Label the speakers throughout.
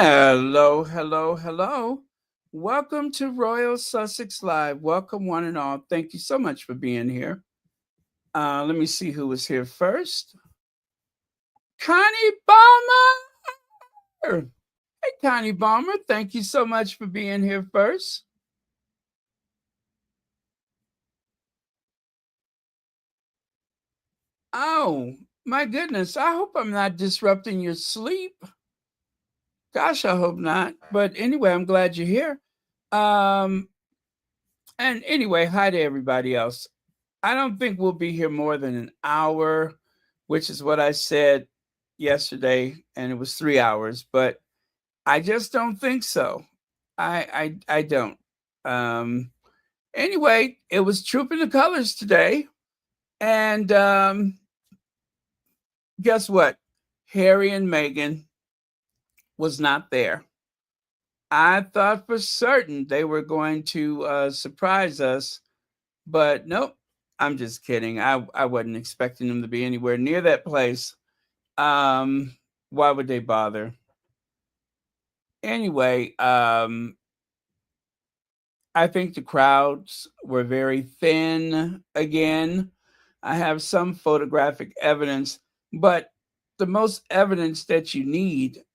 Speaker 1: Hello, hello, hello. Welcome to Royal Sussex Live. Welcome, one and all. Thank you so much for being here. Let me see who was here first. Connie Bomber. Hey, Connie Bomber. Thank you so much for being here first. Oh, my goodness. I hope I'm not disrupting your sleep. Gosh, I hope not. But anyway, I'm glad you're here. Um, and anyway, hi to everybody else. I don't think we'll be here more than an hour, which is what I said yesterday, and it was 3 hours, but I just don't think so. I don't. Um, anyway, it was Trooping the Colors today, and guess what? Harry and Meghan was not there. I thought for certain they were going to surprise us, but nope. I'm just kidding. I wasn't expecting them to be anywhere near that place. Um, why would they bother? Anyway, I think the crowds were very thin again. I have some photographic evidence, but the most evidence that you need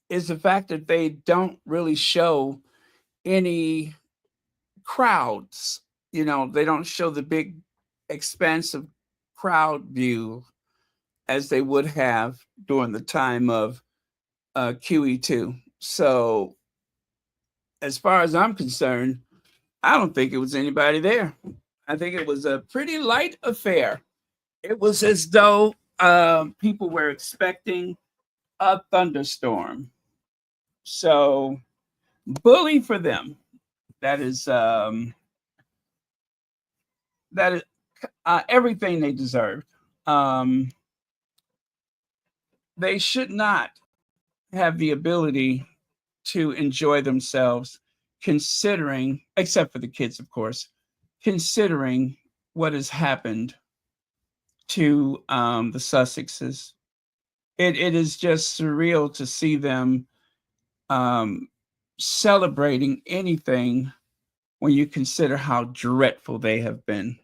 Speaker 1: is the fact that they don't really show any crowds. They don't show the big, expansive crowd view as they would have during the time of QE2. So, as far as I'm concerned, I don't think it was anybody there. I think it was a pretty light affair. It was as though people were expecting a thunderstorm. So, bully for them. That is everything they deserved. Um, they should not have the ability to enjoy themselves, considering, except for the kids, of course, considering what has happened to the Sussexes. It is just surreal to see them um, celebrating anything when you consider how dreadful they have been.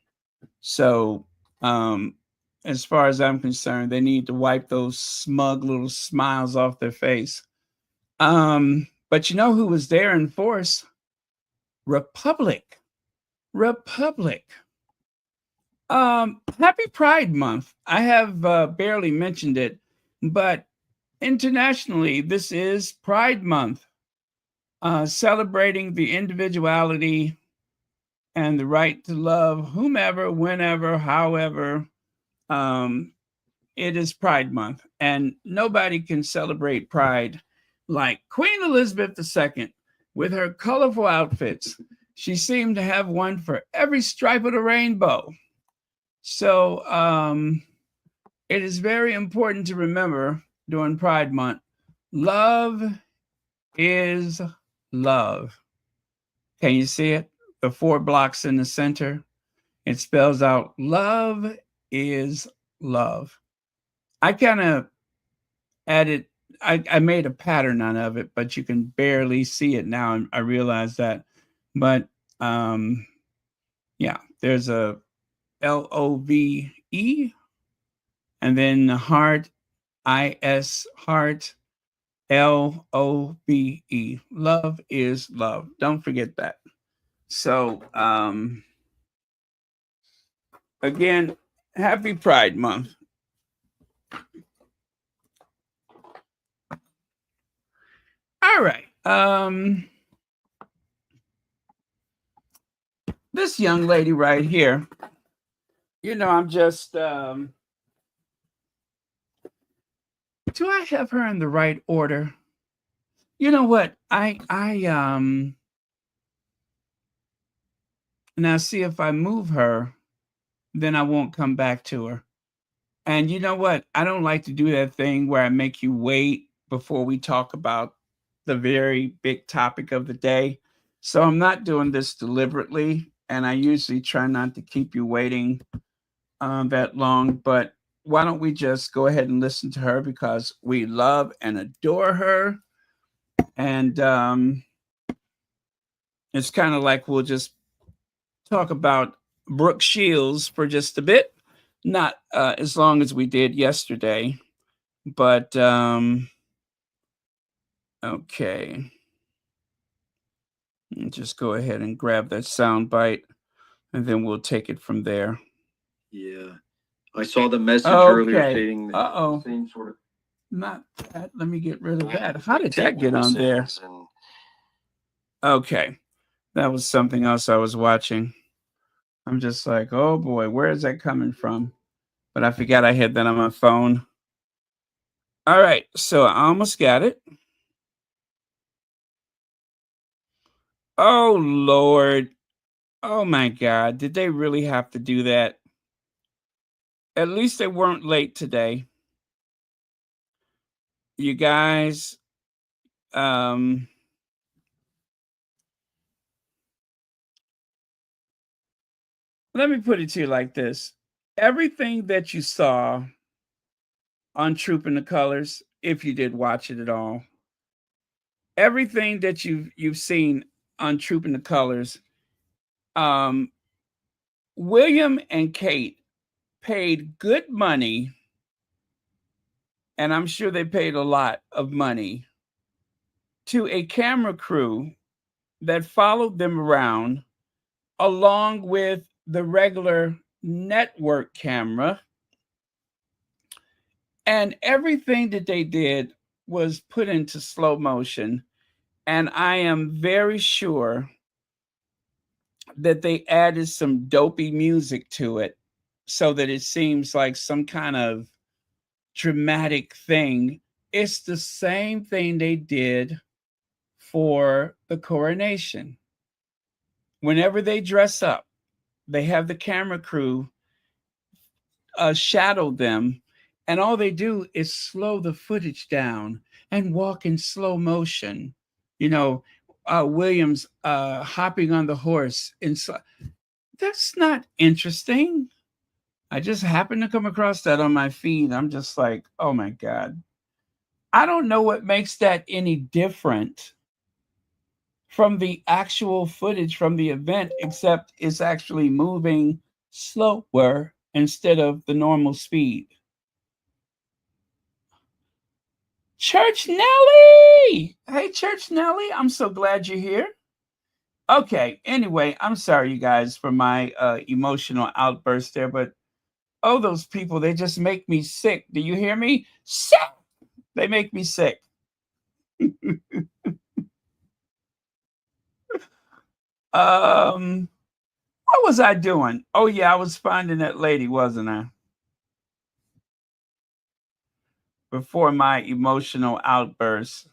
Speaker 1: So, as far as I'm concerned, they need to wipe those smug little smiles off their face. But you know who was there in force? Republic. Republic. Happy Pride Month. I have barely mentioned it, but internationally, this is Pride Month, celebrating the individuality and the right to love whomever, whenever, however. Um, it is Pride Month, and nobody can celebrate Pride like Queen Elizabeth II with her colorful outfits. She seemed to have one for every stripe of the rainbow. So it is very important to remember during Pride Month, love is love. Can you see it? The 4 blocks in the center. It spells out love is love. I kind of added, I made a pattern out of it, but you can barely see it now. And I realize that. But yeah, there's a LOVE, and then the heart, IS, heart, LOVE. Love is love. Don't forget that. So, again, happy Pride Month. All right. This young lady right here, I'm just do I have her in the right order? You know what? I now see if I move her, then I won't come back to her. And you know what? I don't like to do that thing where I make you wait before we talk about the very big topic of the day. So I'm not doing this deliberately, and I usually try not to keep you waiting that long. But why don't we just go ahead and listen to her because we love and adore her. And it's kind of like we'll just talk about Brooke Shields for just a bit, not as long as we did yesterday, but okay. Just go ahead and grab that sound bite, and then we'll take it from there.
Speaker 2: Yeah, I saw the message earlier stating
Speaker 1: the
Speaker 2: same sort of.
Speaker 1: Not that. Let me get rid of that. How did that get on there? Okay, that was something else I was watching. I'm just like, oh boy, where is that coming from? But I forgot I had that on my phone. All right, so I almost got it. Oh Lord. Oh my God. Did they really have to do that? At least they weren't late today. You guys, let me put it to you like this. Everything that you saw on Troop in the Colors, if you did watch it at all, everything that you've seen on Troop in the Colors, um, William and Kate paid good money, and I'm sure they paid a lot of money to a camera crew that followed them around along with the regular network camera. And everything that they did was put into slow motion. And I am very sure that they added some dopey music to it so that it seems like some kind of dramatic thing. It's the same thing they did for the coronation. Whenever they dress up, they have the camera crew shadow them, and all they do is slow the footage down and walk in slow motion. You know, Williams hopping on the horse. That's not interesting. I just happened to come across that on my feed. I'm just like, oh my God. I don't know what makes that any different from the actual footage from the event, except it's actually moving slower instead of the normal speed. Church Nelly! Hey, Church Nelly, I'm so glad you're here. Okay, anyway, I'm sorry, you guys, for my emotional outburst there, but oh, those people, they just make me sick. Do you hear me? Sick! They make me sick. What was I doing? Oh, yeah, I was finding that lady, wasn't I? Before my emotional outburst.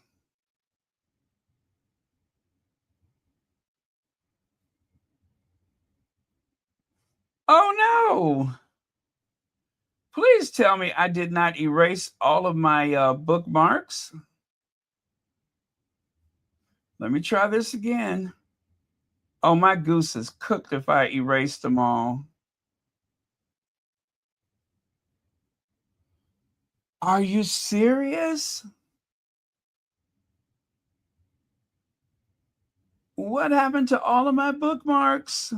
Speaker 1: Oh, no. Please tell me I did not erase all of my bookmarks. Let me try this again. Oh, my goose is cooked if I erased them all. Are you serious? What happened to all of my bookmarks?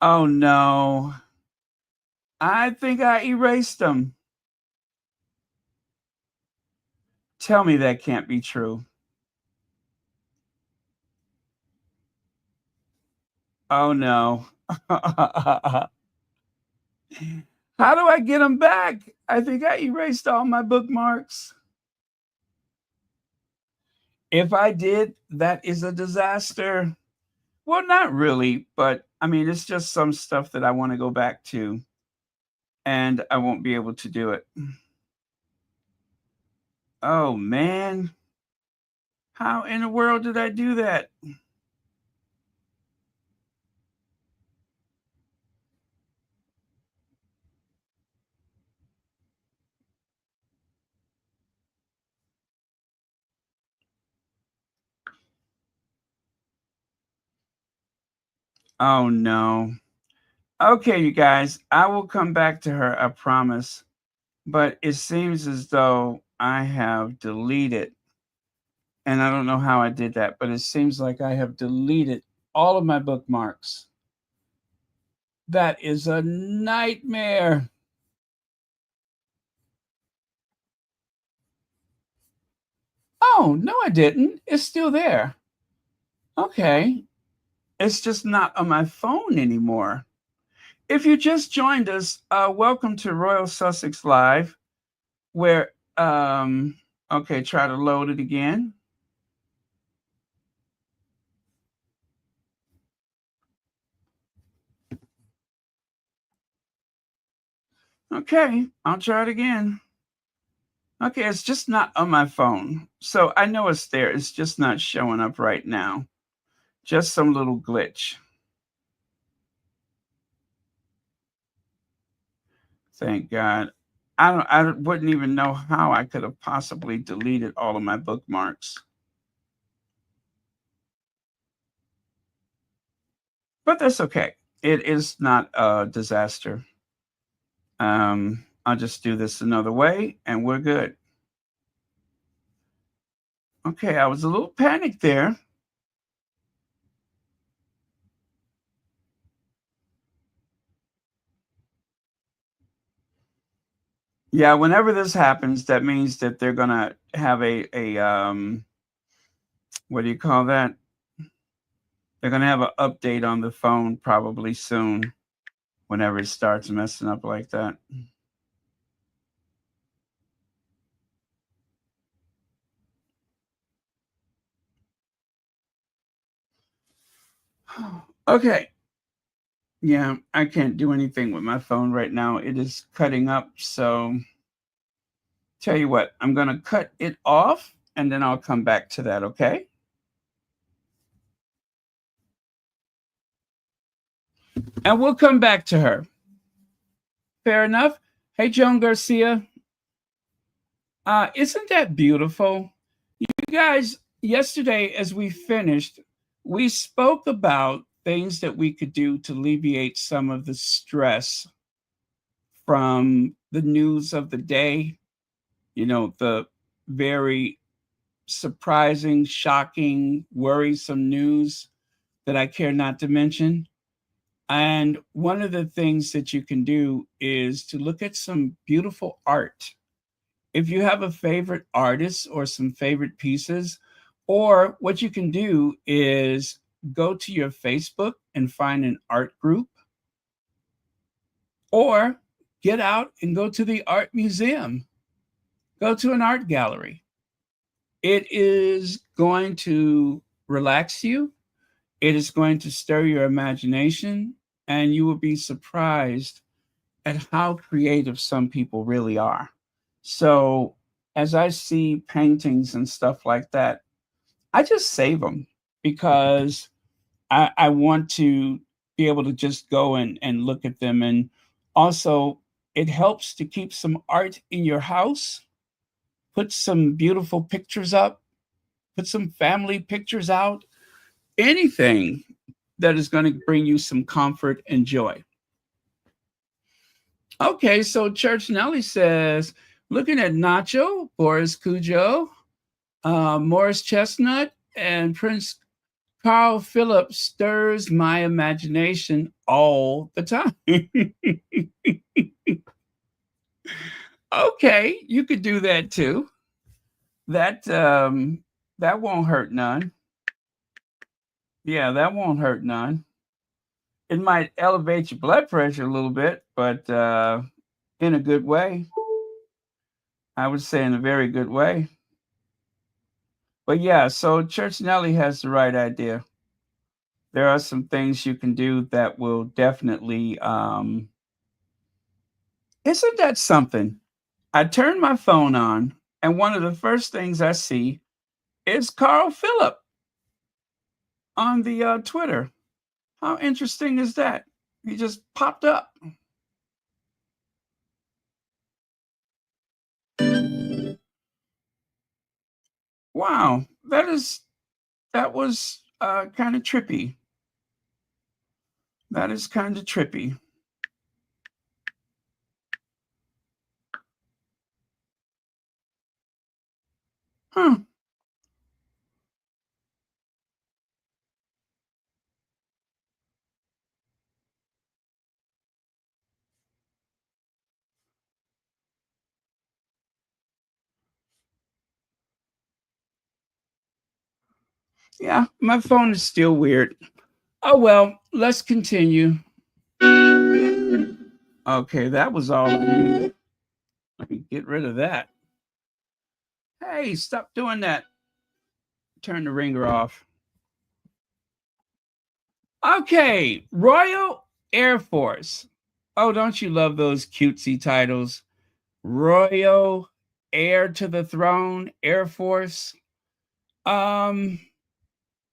Speaker 1: Oh no. I think I erased them. Tell me that can't be true. Oh no. How do I get them back? I think I erased all my bookmarks. If I did, that is a disaster. Well, not really, but I mean, it's just some stuff that I want to go back to, and I won't be able to do it. Oh man. How in the world did I do that? Oh no. Okay, you guys, I will come back to her, I promise. But it seems as though I have deleted, and I don't know how I did that, but it seems like I have deleted all of my bookmarks. That is a nightmare. Oh, no, I didn't. It's still there. Okay. It's just not on my phone anymore. If you just joined us, welcome to Royal Sussex Live, where, okay, try to load it again. Okay, I'll try it again. Okay, it's just not on my phone. So I know it's there. It's just not showing up right now. Just some little glitch. Thank God. I wouldn't even know how I could have possibly deleted all of my bookmarks. But that's okay. It is not a disaster. I'll just do this another way and we're good. Okay, I was a little panicked there. Yeah, whenever this happens, that means that they're gonna have a what do you call that? They're gonna have an update on the phone probably soon. Whenever it starts messing up like that. Okay. Yeah, I can't do anything with my phone right now. It is cutting up. So tell you what, I'm gonna cut it off and then I'll come back to that, okay? And we'll come back to her. Fair enough. Hey, Joan Garcia. Isn't that beautiful? You guys, yesterday as we finished, we spoke about things that we could do to alleviate some of the stress from the news of the day, the very surprising, shocking, worrisome news that I care not to mention. And one of the things that you can do is to look at some beautiful art. If you have a favorite artist or some favorite pieces, or what you can do is go to your Facebook and find an art group, or get out and go to the art museum, go to an art gallery. It is going to relax you, it is going to stir your imagination, and you will be surprised at how creative some people really are. So, as I see paintings and stuff like that, I just save them because I want to be able to just go and look at them. And also, it helps to keep some art in your house, put some beautiful pictures up, put some family pictures out, anything that is going to bring you some comfort and joy. Okay, so Church Nelly says, looking at Nacho, Boris Cujo, Morris Chestnut, and Prince Carl Philip stirs my imagination all the time. Okay, you could do that too. That won't hurt none. Yeah, that won't hurt none. It might elevate your blood pressure a little bit, but in a good way. I would say in a very good way. But yeah, so Church Nelly has the right idea. There are some things you can do that will definitely isn't that something? I turn my phone on and one of the first things I see is Carl Phillip on the Twitter. How interesting is that? He just popped up. Wow, that was kind of trippy. That is kind of trippy. Huh. Yeah, my phone is still weird. Oh well, let's continue. Okay, that was all I needed. Let me get rid of that. Hey, stop doing that. Turn the ringer off. Okay, Royal Air Force. Oh, don't you love those cutesy titles? Royal Heir to the Throne Air Force. Um,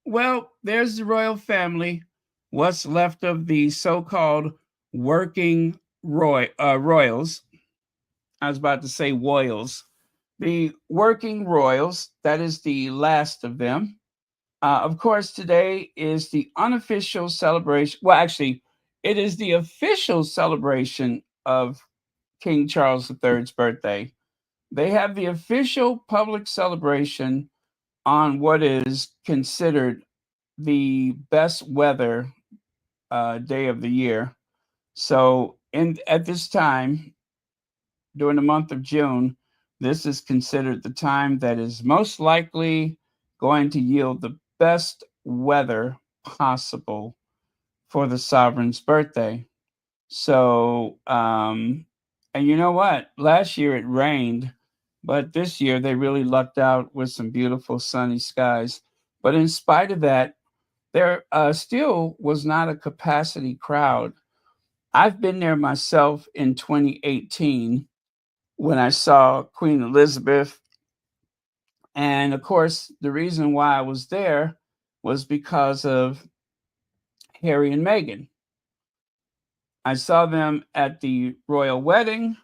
Speaker 1: well, there's the royal family. What's left of the so-called working royals. I was about to say royals. The working royals, that is the last of them. Of course, today is the unofficial celebration. Well, actually, it is the official celebration of King Charles III's birthday. They have the official public celebration on what is considered the best weather day of the year. So, in at this time during the month of June, this is considered the time that is most likely going to yield the best weather possible for the sovereign's birthday. So, and you know what? Last year it rained, but this year they really lucked out with some beautiful sunny skies. But in spite of that, there still was not a capacity crowd. I've been there myself in 2018 when I saw Queen Elizabeth. And of course, the reason why I was there was because of Harry and Meghan. I saw them at the royal wedding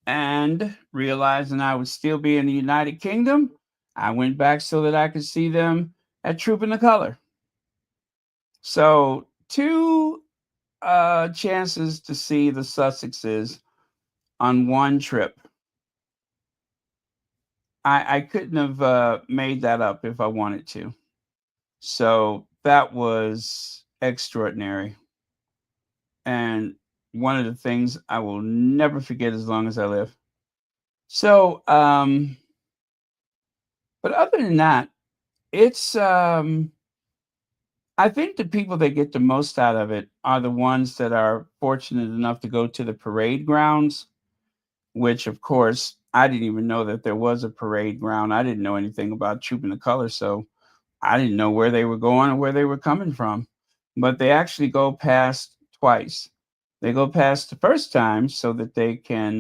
Speaker 1: and realizing I would still be in the United Kingdom, I went back so that I could see them at Troop in the Color. So, two chances to see the Sussexes on one trip. I couldn't have made that up if I wanted to. So that was extraordinary. And one of the things I will never forget as long as I live. So, but other than that, it's, I think the people that get the most out of it are the ones that are fortunate enough to go to the parade grounds, which of course I didn't even know that there was a parade ground. I didn't know anything about Troop in the Color, so I didn't know where they were going or where they were coming from. But they actually go past twice. They go past the first time so that they can,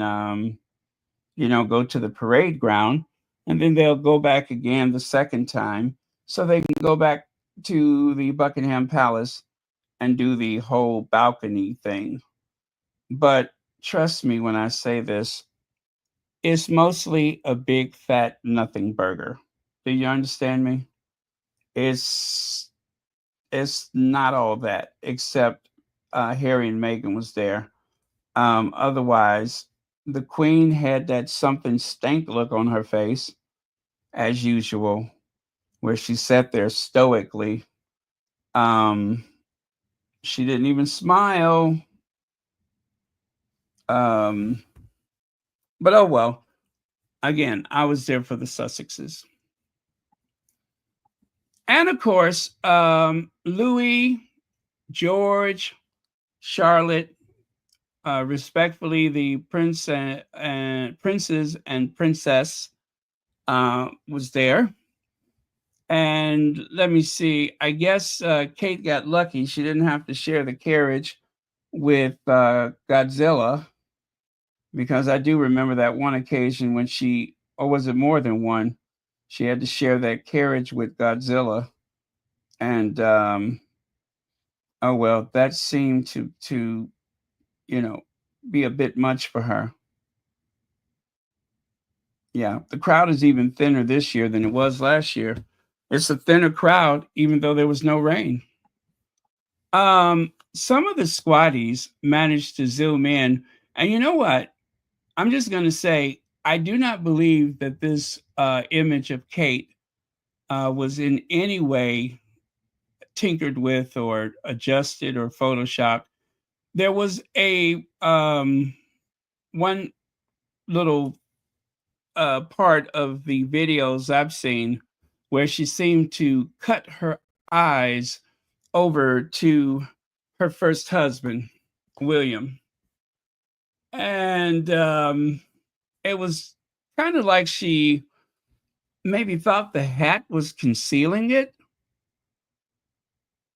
Speaker 1: go to the parade ground, and then they'll go back again the second time so they can go back to the Buckingham Palace and do the whole balcony thing. But trust me when I say this, it's mostly a big fat nothing burger. Do you understand me? It's it's not all that, except Harry and Meghan was there. Otherwise, the Queen had that something stank look on her face, as usual, where she sat there stoically. Um, she didn't even smile. Um, but oh well. Again, I was there for the Sussexes. And of course, Louis, George, Charlotte, respectfully, the princes and princess was there. And let me see. I guess Kate got lucky. She didn't have to share the carriage with Godzilla, because I do remember that one occasion when she, or was it more than one? She had to share that carriage with Godzilla, and oh well, that seemed to you know be a bit much for her. Yeah, the crowd is even thinner this year than it was last year. It's a thinner crowd, even though there was no rain. Some of the squatties managed to zoom in, and you know what? I'm just gonna say I do not believe that this image of Kate was in any way tinkered with or adjusted or photoshopped. There was a one little part of the videos I've seen where she seemed to cut her eyes over to her first husband, William. And it was kind of like she maybe thought the hat was concealing it.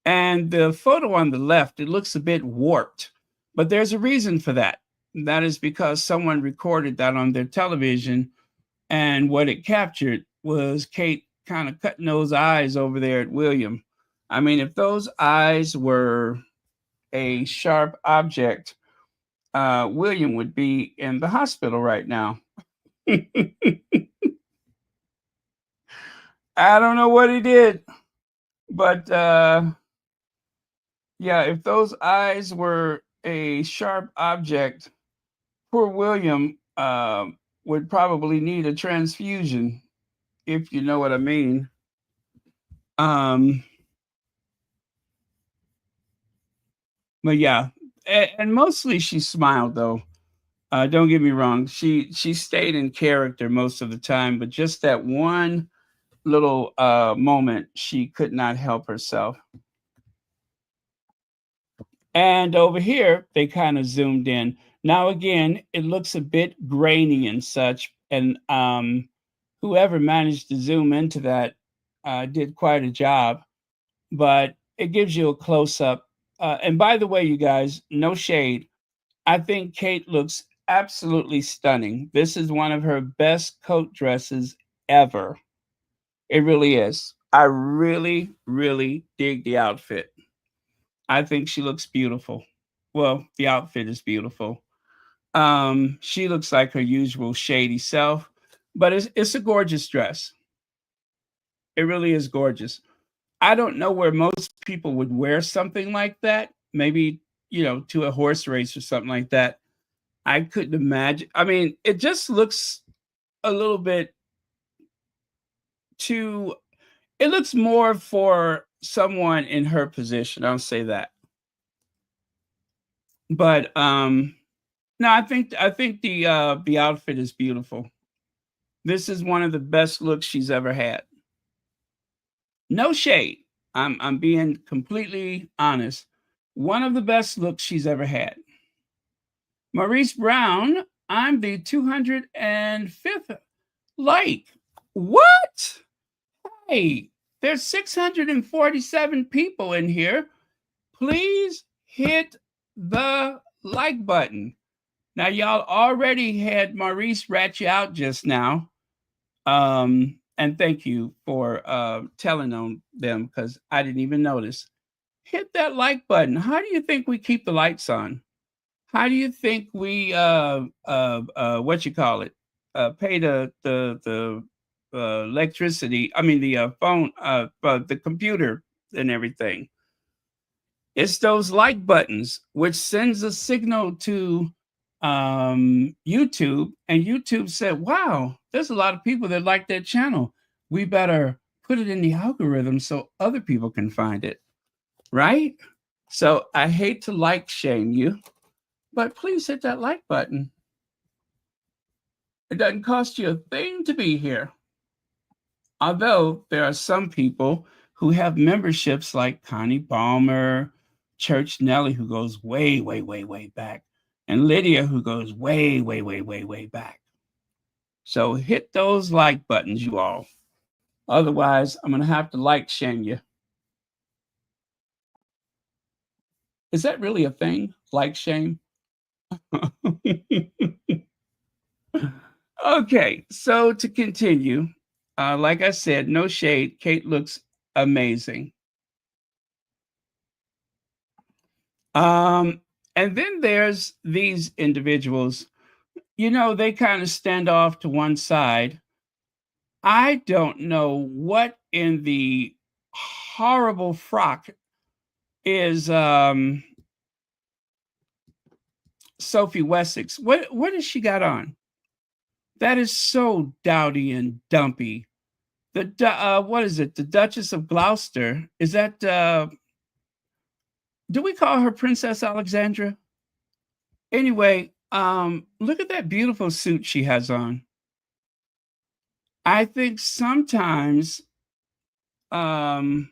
Speaker 1: And the photo on the left, it looks a bit warped, but there's a reason for that. That is because someone recorded that on their television, and what it captured was Kate kind of cutting those eyes over there at William. I mean, if those eyes were a sharp object, William would be in the hospital right now. I don't know what he did, but yeah, if those eyes were a sharp object, poor William would probably need a transfusion, if you know what I mean. Um, but yeah, and mostly she smiled though. Don't get me wrong; she stayed in character most of the time, but just that one little moment, she could not help herself. And over here, they kind of zoomed in. Now, again, it looks a bit grainy and such. And whoever managed to zoom into that did quite a job. But it gives you a close up. And by the way, you guys, no shade. I think Kate looks absolutely stunning. This is one of her best coat dresses ever. It really is. I really, really dig the outfit. I think she looks beautiful. Well, the outfit is beautiful. She looks like her usual shady self, but it's a gorgeous dress. It really is gorgeous. I don't know where most people would wear something like that. Maybe, to a horse race or something like that. I couldn't imagine. I mean, it just looks a little bit too, it looks more for someone in her position. I'll say that. But no, I think the outfit is beautiful. This is one of the best looks she's ever had. No shade. I'm being completely honest. One of the best looks she's ever had. Maurice Brown, I'm the 205th like. What? Hey, there's 647 people in here. Please hit the like button. Now, y'all already had Maurice rat you out just now. And thank you for telling on them because I didn't even notice. Hit that like button. How do you think we keep the lights on? How do you think we what you call it? Pay the electricity. I mean the phone, the computer and everything. It's those like buttons which sends a signal to YouTube, and YouTube said, "Wow, there's a lot of people that like that channel. We better put it in the algorithm so other people can find it." Right? So I hate to like shame you, but please hit that like button. It doesn't cost you a thing to be here. Although there are some people who have memberships like Connie Balmer, Church Nelly, who goes way, way, way, way back, and Lydia, who goes way, way, way, way, way back. So hit those like buttons, you all. Otherwise, I'm going to have to like shame you. Is that really a thing? Like shame? Okay, so to continue, like I said, no shade. Kate looks amazing. And then there's these individuals, they kind of stand off to one side. I don't know what in the horrible frock is Sophie Wessex. What has she got on? That is so dowdy and dumpy. What is it? The Duchess of Gloucester. Is that do we call her Princess Alexandra? Anyway, look at that beautiful suit she has on. I think sometimes oh,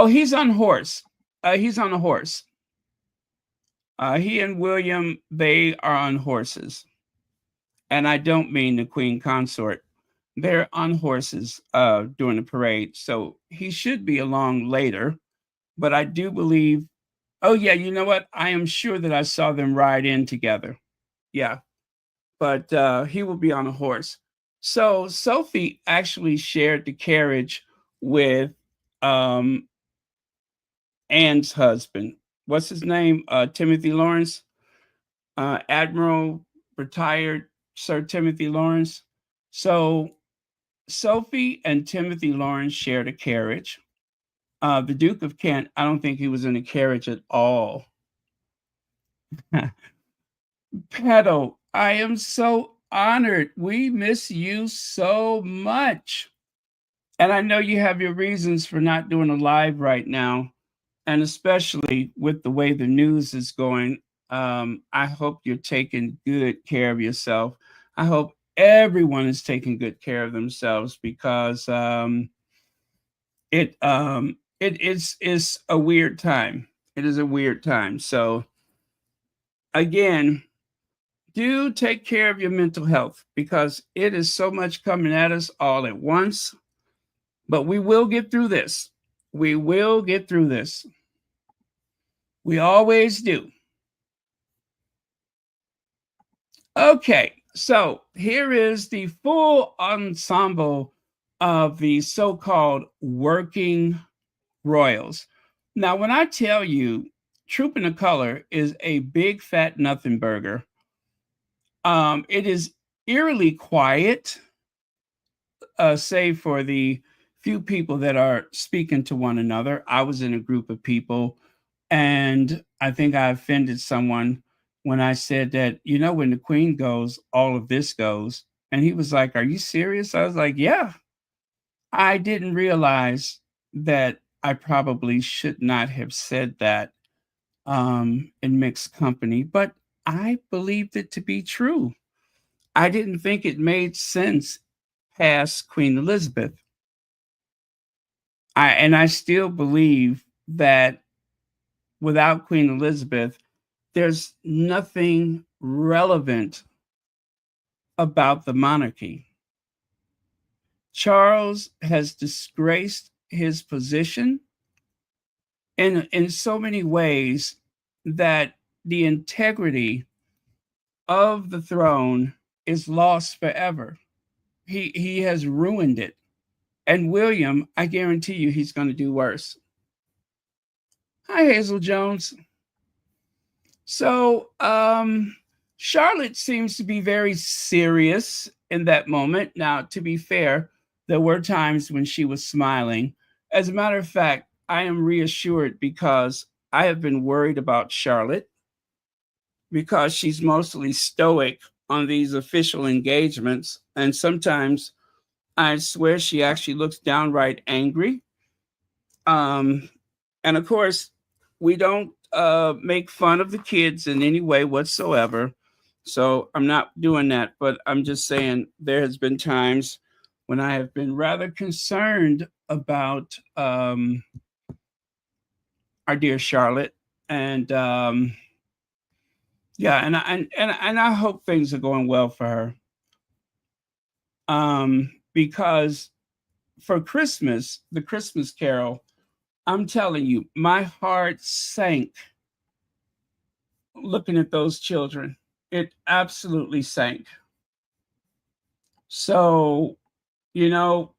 Speaker 1: he's on horse. He's on a horse. He and William, they are on horses. And I don't mean the queen consort. They're on horses during the parade. So he should be along later. But I do believe, oh, yeah, you know what? I am sure that I saw them ride in together. Yeah. But he will be on a horse. So Sophie actually shared the carriage with Anne's husband. What's his name? Timothy Lawrence, Admiral retired Sir Timothy Lawrence. So Sophie and Timothy Lawrence shared a carriage. The Duke of Kent, I don't think he was in a carriage at all. Petal, I am so honored. We miss you so much. And I know you have your reasons for not doing a live right now. And especially with the way the news is going, I hope you're taking good care of yourself. I hope everyone is taking good care of themselves because it's a weird time. It is a weird time. So again, do take care of your mental health because it is so much coming at us all at once. But we will get through this. We will get through this. We always do. Okay, so here is the full ensemble of the so-called working royals. Now, when I tell you Trooping the Color is a big fat nothing burger, it is eerily quiet, save for the few people that are speaking to one another. I was in a group of people, and I think I offended someone when I said that, you know, when the queen goes, all of this goes. And he was like, "Are you serious?" I was like, "Yeah." I didn't realize that I probably should not have said that in mixed company, but I believed it to be true. I didn't think it made sense past Queen Elizabeth. I still believe that without Queen Elizabeth, there's nothing relevant about the monarchy. Charles has disgraced his position in so many ways that the integrity of the throne is lost forever. He has ruined it. And William, I guarantee you he's going to do worse. Hi, Hazel Jones. So, Charlotte seems to be very serious in that moment. Now, to be fair, there were times when she was smiling. As a matter of fact, I am reassured because I have been worried about Charlotte because she's mostly stoic on these official engagements. And sometimes I swear she actually looks downright angry. And of course, we don't make fun of the kids in any way whatsoever. So I'm not doing that, but I'm just saying there has been times when I have been rather concerned about our dear Charlotte, and yeah, and I hope things are going well for her. Because for Christmas, the Christmas Carol, I'm telling you, my heart sank looking at those children. It absolutely sank. So, you know,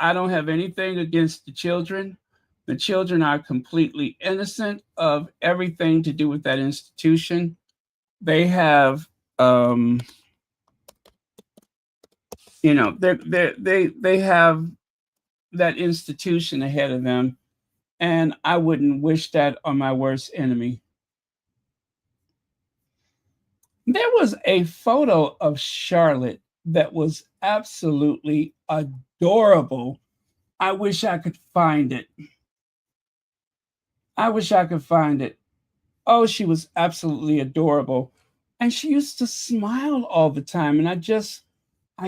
Speaker 1: I don't have anything against the children. The children are completely innocent of everything to do with that institution. They have, you know, they have that institution ahead of them, and I wouldn't wish that on my worst enemy. There was a photo of Charlotte that was absolutely adorable. I wish I could find it. I wish I could find it. Oh, she was absolutely adorable. And she used to smile all the time. And I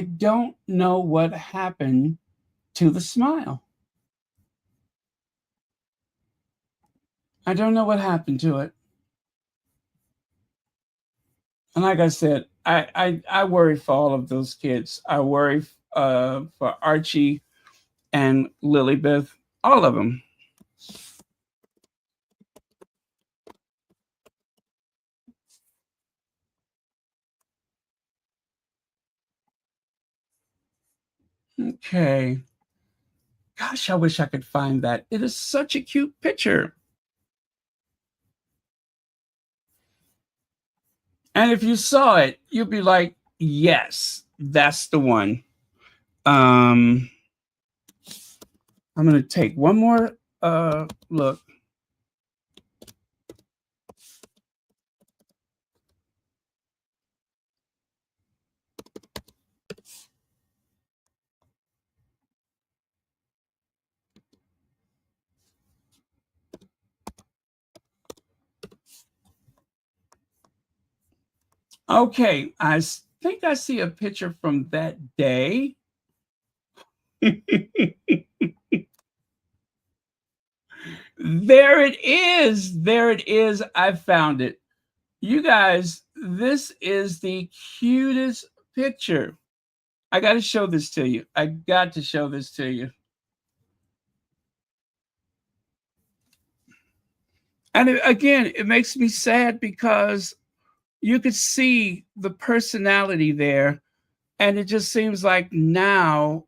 Speaker 1: don't know what happened to the smile. I don't know what happened to it. And like I said, I worry for all of those kids. I worry for Archie and Lilybeth, all of them. Okay. Gosh, I wish I could find that. It is such a cute picture. And if you saw it, you'd be like, yes, that's the one. Um, I'm going to take one more look. Okay, I think I see a picture from that day. There it is. There it is. I found it. You guys, this is the cutest picture. I got to show this to you. I got to show this to you. And again, it makes me sad because you could see the personality there. And it just seems like now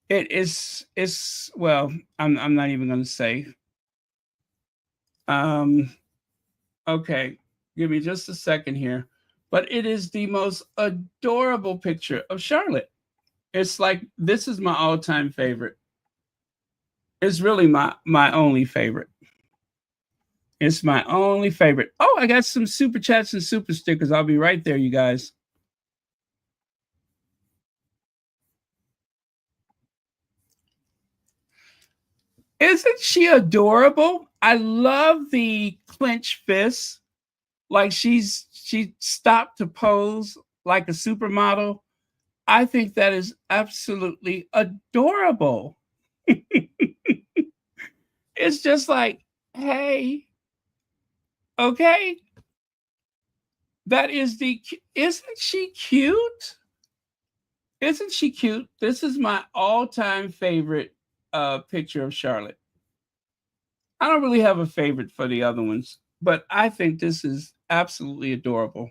Speaker 1: it's well, I'm not even going to say. Okay, give me just a second here. But it is the most adorable picture of Charlotte. It's like this is my all-time favorite. It's really my only favorite. It's my only favorite. Oh, I got some super chats and super stickers. I'll be right there, you guys. Isn't she adorable? I love the clenched fists. Like she stopped to pose like a supermodel. I think that is absolutely adorable. It's just like, hey, okay, that is the. Isn't she cute? Isn't she cute? This is my all-time favorite picture of Charlotte. I don't really have a favorite for the other ones, but I think this is absolutely adorable.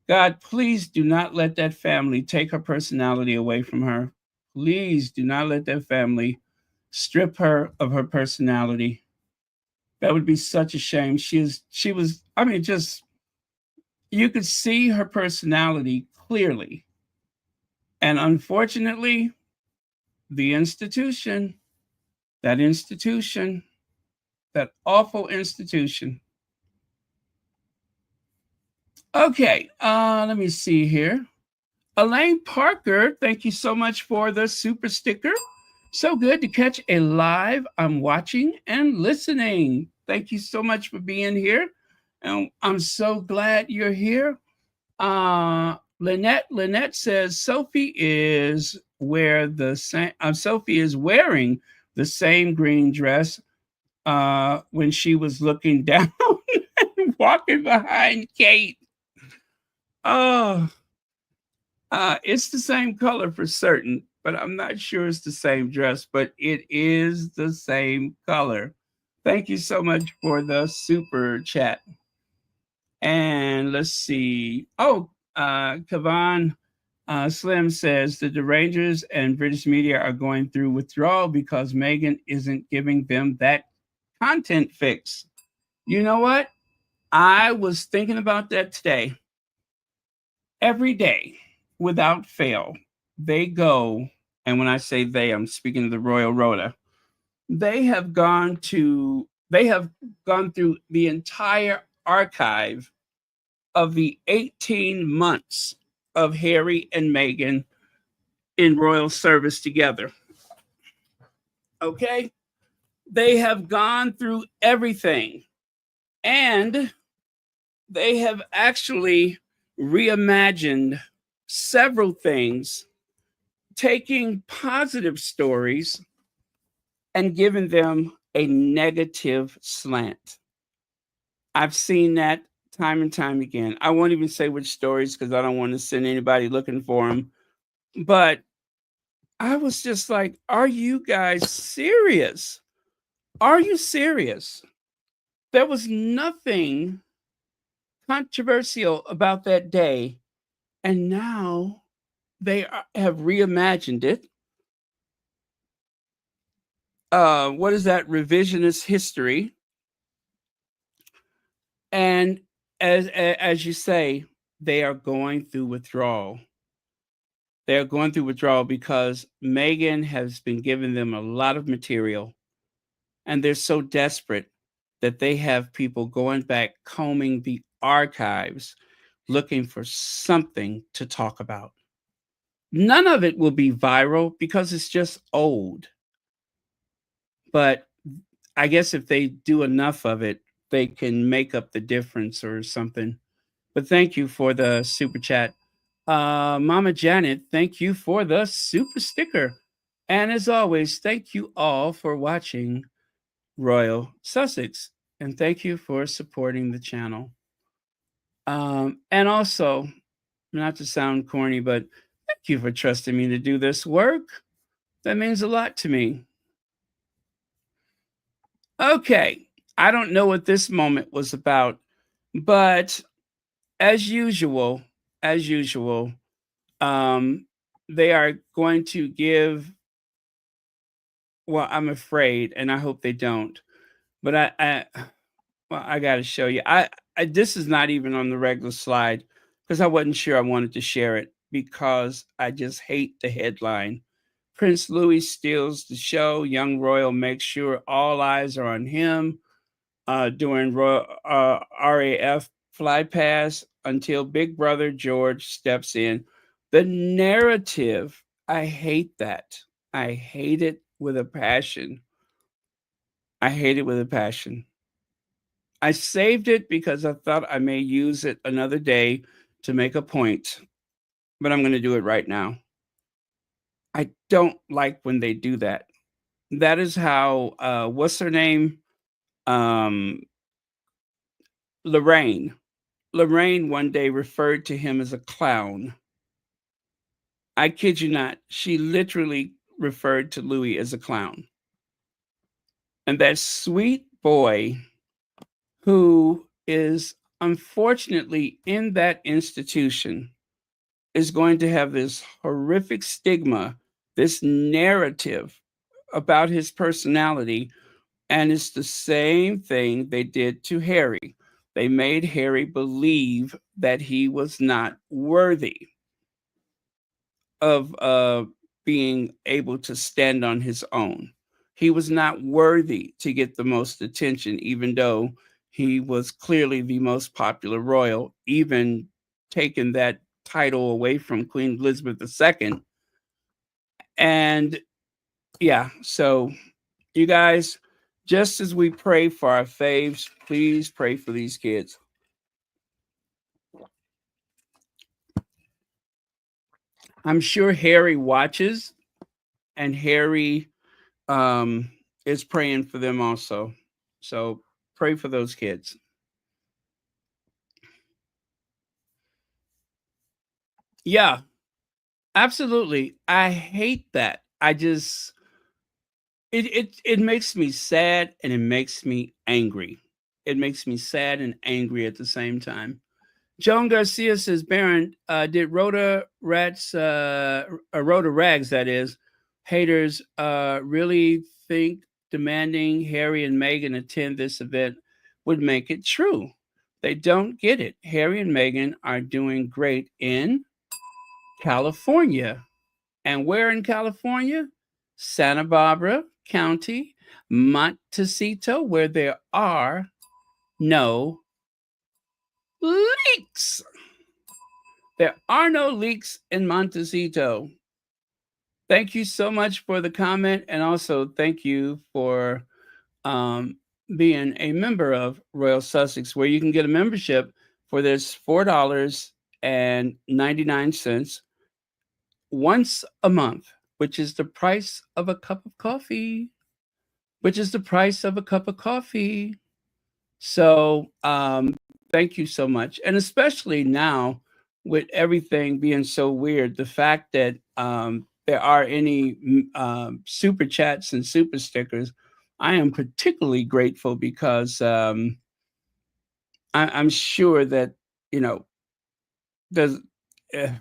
Speaker 1: God, please do not let that family take her personality away from her. Please do not let that family strip her of her personality. That would be such a shame. She was, I mean, just you could see her personality clearly. And unfortunately, the institution, that institution, that awful institution. Okay, let me see here. Elaine Parker, thank you so much for the super sticker. So good to catch a live. I'm watching and listening. Thank you so much for being here. And I'm so glad you're here. Lynette says Sophie is Sophie is wearing the same green dress when she was looking down and walking behind Kate. Oh, it's the same color for certain, but I'm not sure it's the same dress, but it is the same color. Thank you so much for the super chat. And let's see. Oh, Kavan Slim says the Rangers and British media are going through withdrawal because Meghan isn't giving them that content fix. You know what? I was thinking about that today. Every day, without fail, they go, and when I say they, I'm speaking of the Royal Rota. They have gone through the entire archive of the 18 months of Harry and Meghan in royal service together. Okay? They have gone through everything, and they have actually reimagined several things, taking positive stories and giving them a negative slant. I've seen that time and time again. I won't even say which stories because I don't want to send anybody looking for them. But I was just like, are you guys serious? Are you serious? There was nothing controversial about that day. And now they have reimagined it. What is that? Revisionist history. And as you say, they are going through withdrawal. They are going through withdrawal because Meghan has been giving them a lot of material, and they're so desperate that they have people going back, combing the archives, looking for something to talk about. None of it will be viral because it's just old. But I guess if they do enough of it, they can make up the difference or something. But thank you for the super chat. Mama Janet, thank you for the super sticker. And as always, thank you all for watching Royal Sussex. And thank you for supporting the channel. And also, not to sound corny, but thank you for trusting me to do this work. That means a lot to me. Okay, I don't know what this moment was about, but as usual, they are going to give. Well, I'm afraid, and I hope they don't. But I got to show you. This is not even on the regular slide because I wasn't sure I wanted to share it because I just hate the headline. Prince Louis steals the show. Young royal makes sure all eyes are on him during RAF fly pass until Big Brother George steps in. The narrative, I hate that. I hate it with a passion. I hate it with a passion. I saved it because I thought I may use it another day to make a point, but I'm going to do it right now. I don't like when they do that. That is how, what's her name? Lorraine. Lorraine one day referred to him as a clown. I kid you not. She literally referred to Louis as a clown. And that sweet boy who is unfortunately in that institution is going to have this horrific stigma, this narrative about his personality. And it's the same thing they did to Harry. They made Harry believe that he was not worthy of being able to stand on his own. He was not worthy to get the most attention, even though he was clearly the most popular royal, even taking that title away from Queen Elizabeth II. And yeah, so you guys, just as we pray for our faves, please pray for these kids. I'm sure Harry watches, and Harry is praying for them also. So pray for those kids. Yeah, absolutely. I hate that. It makes me sad and it makes me angry. It makes me sad and angry at the same time. Joan Garcia says, Baron, did Rhoda Rags, that is, haters really think demanding Harry and Meghan attend this event would make it true? They don't get it. Harry and Meghan are doing great in California. And where in California? Santa Barbara County, Montecito, where there are no leaks. There are no leaks in Montecito. Thank you so much for the comment, and also thank you for um, being a member of Royal Sussex, where you can get a membership for this $4.99 once a month, which is the price of a cup of coffee. Which is the price of a cup of coffee. So, thank you so much, and especially now with everything being so weird, the fact that there are any super chats and super stickers, I am particularly grateful because I'm sure that you know there's,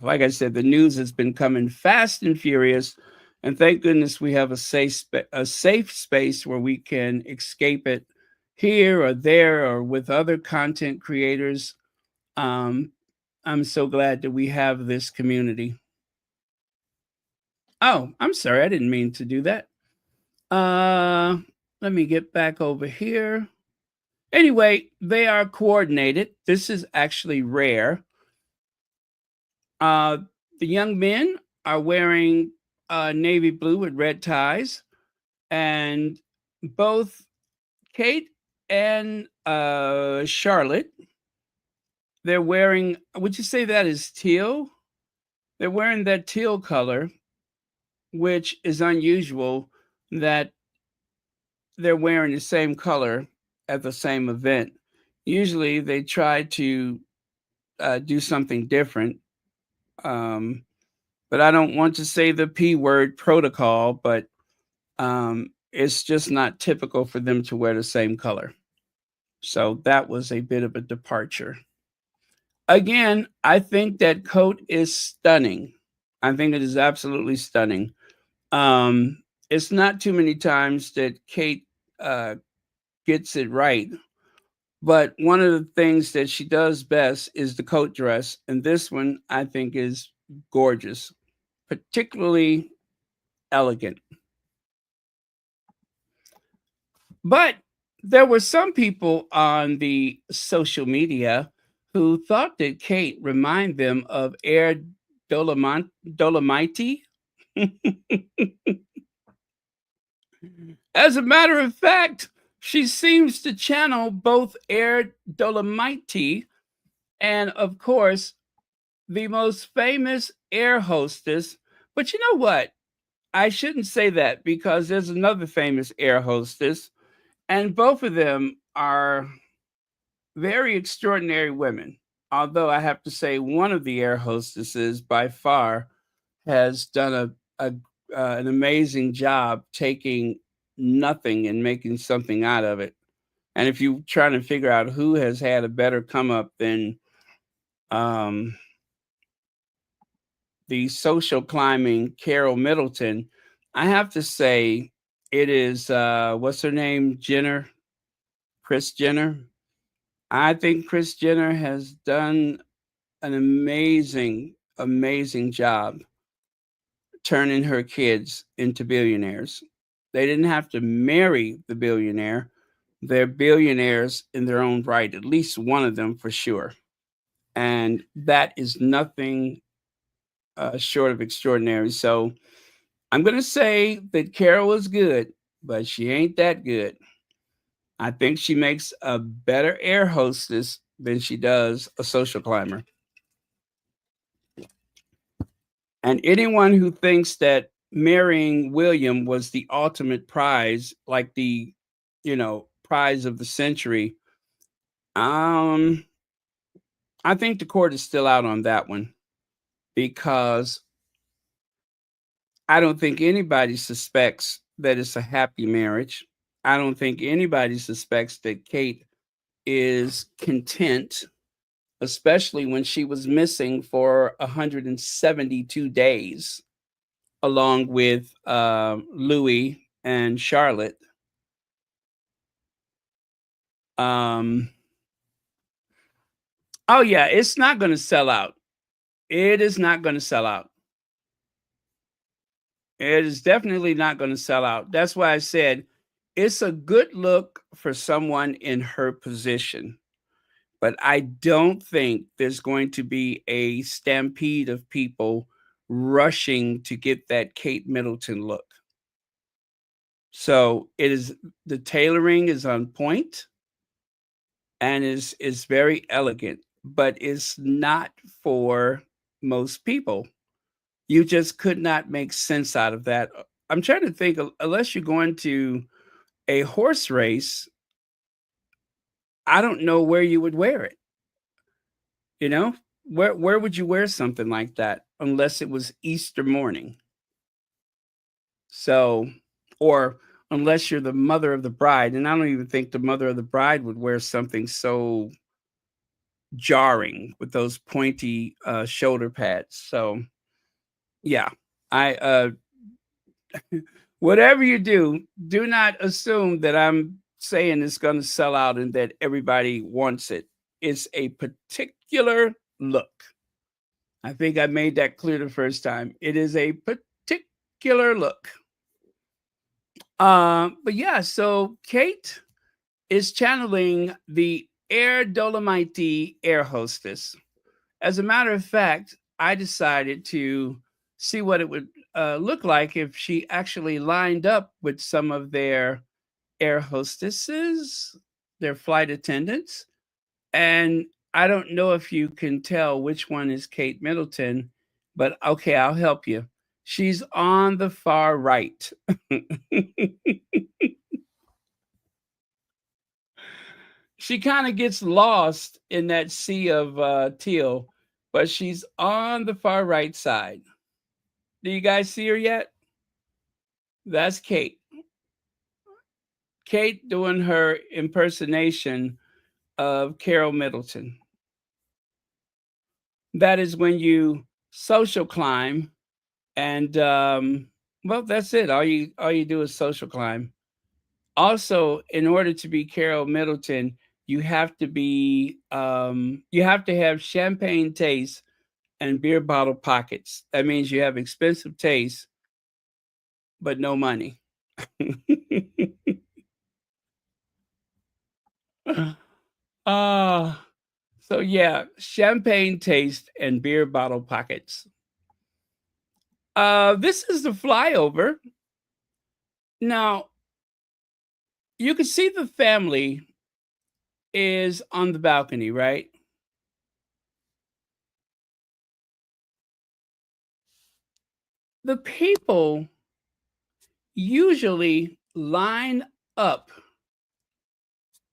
Speaker 1: like I said, the news has been coming fast and furious, and thank goodness we have a safe space where we can escape it here or there or with other content creators. Um, I'm so glad that we have this community. Oh, I'm sorry, I didn't mean to do that. Uh, Let me get back over here. Anyway, they are coordinated. This is actually rare. Uh, the young men are wearing navy blue with red ties, and both Kate and Charlotte, they're wearing, would you say that is teal? They're wearing that teal color, which is unusual that they're wearing the same color at the same event. Usually they try to do something different. Um, but I don't want to say the P word protocol, but it's just not typical for them to wear the same color. So that was a bit of a departure. Again, I think that coat is stunning. I think it is absolutely stunning. It's not too many times that Kate uh, gets it right, but one of the things that she does best is the coat dress, and this one I think is gorgeous, particularly elegant. But there were some people on the social media who thought that Kate reminded them of Air Dolomite. As a matter of fact, she seems to channel both Air Dolomite and, of course, the most famous air hostess. But you know what? I shouldn't say that because there's another famous air hostess, and both of them are very extraordinary women. Although I have to say, one of the air hostesses by far has done an amazing job taking nothing and making something out of it. And if you're trying to figure out who has had a better come up than um, the social climbing Carol Middleton, I have to say it is what's her name, Chris Jenner. I think Chris Jenner has done an amazing job turning her kids into billionaires. They didn't have to marry the billionaire. They're billionaires in their own right, at least one of them for sure. And that is nothing short of extraordinary. So I'm going to say that Carol is good, but she ain't that good. I think she makes a better air hostess than she does a social climber. And anyone who thinks that marrying William was the ultimate prize, like the, prize of the century, um, I think the court is still out on that one because I don't think anybody suspects that it's a happy marriage. I don't think anybody suspects that Kate is content, especially when she was missing for 172 days, along with Louis and Charlotte. Um, oh, yeah, it's not going to sell out. It is not going to sell out. It is definitely not going to sell out. That's why I said it's a good look for someone in her position but I don't think there's going to be a stampede of people rushing to get that Kate Middleton look. So it is, the tailoring is on point and is very elegant, but it's not for most people. You just could not make sense out of that. I'm trying to think, unless you're going to a horse race, I don't know where you would wear it. You know, where would you wear something like that unless it was Easter morning? So, or unless you're the mother of the bride, and I don't even think the mother of the bride would wear something so jarring with those pointy shoulder pads. So, yeah, I whatever you do, do not assume that I'm saying it's going to sell out and that everybody wants it. It's a particular look. I think I made that clear the first time. It is a particular look. But yeah, so Kate is channeling the Air Dolomite air hostess. As a matter of fact, I decided to see what it would look like if she actually lined up with some of their air hostesses, their flight attendants. And I don't know if you can tell which one is Kate Middleton, but okay, I'll help you. She's on the far right. She kind of gets lost in that sea of teal, but she's on the far right side. Do you guys see her yet? That's Kate. Kate doing her impersonation of Carol Middleton. That is when you social climb, and well, that's it. All you do is social climb. Also, in order to be Carol Middleton, you have to have champagne taste and beer bottle pockets. That means you have expensive taste, but no money. Ah, so yeah, champagne taste and beer bottle pockets. This is the flyover. Now, you can see the family is on the balcony, right? The people usually line up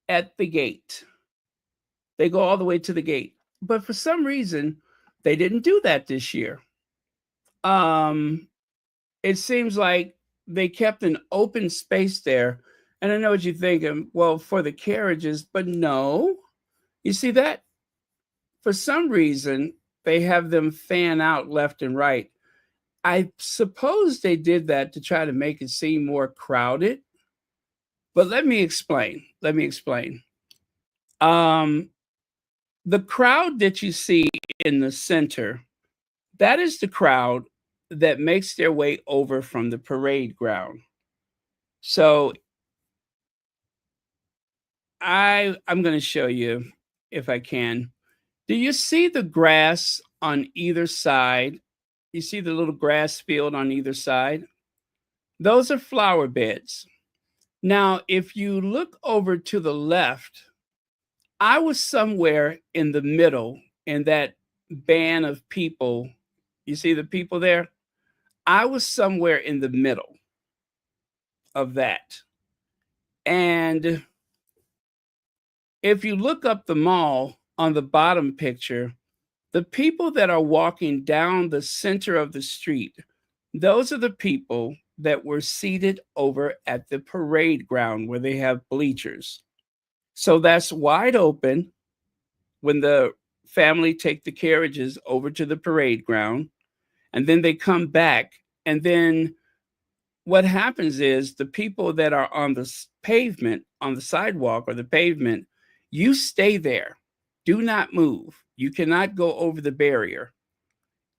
Speaker 1: at the gate. They go all the way to the gate. But for some reason, they didn't do that this year. Um, it seems like they kept an open space there. And I know what you're thinking, well, for the carriages, but no. You see that? For some reason, they have them fan out left and right. I suppose they did that to try to make it seem more crowded. But let me explain. Um, the crowd that you see in the center, that is the crowd that makes their way over from the parade ground. So I'm going to show you if I can. Do you see the grass on either side? You see the little grass field on either side? Those are flower beds. Now, if you look over to the left, I was somewhere in the middle in that band of people. You see the people there? I was somewhere in the middle of that. And if you look up the mall on the bottom picture, the people that are walking down the center of the street, those are the people that were seated over at the parade ground where they have bleachers. So that's wide open when the family take the carriages over to the parade ground, and then they come back. And then what happens is the people that are on the pavement, on the sidewalk or the pavement, you stay there. Do not move. You cannot go over the barrier.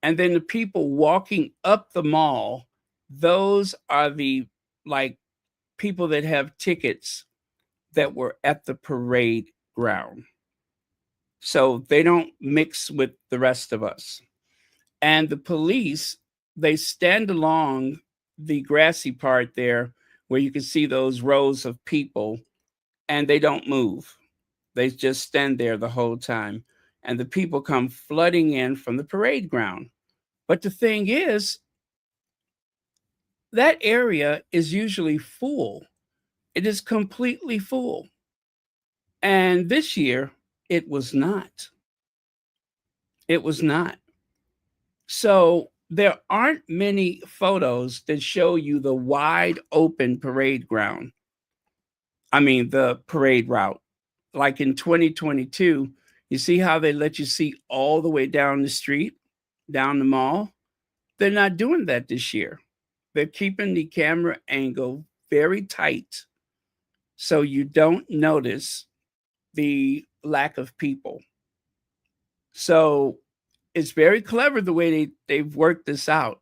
Speaker 1: And then the people walking up the mall, those are the like people that have tickets that were at the parade ground. so they don't mix with the rest of us. And the police, they stand along the grassy part there where you can see those rows of people, and they don't move. They just stand there the whole time. And the people come flooding in from the parade ground. But the thing is, that area is usually full. It is completely full. And this year, it was not. It was not. So there aren't many photos that show you the wide open parade ground. I mean, the parade route. Like in 2022, you see how they let you see all the way down the street, down the mall? They're not doing that this year. They're keeping the camera angle very tight so you don't notice the lack of people. So it's very clever the way they've worked this out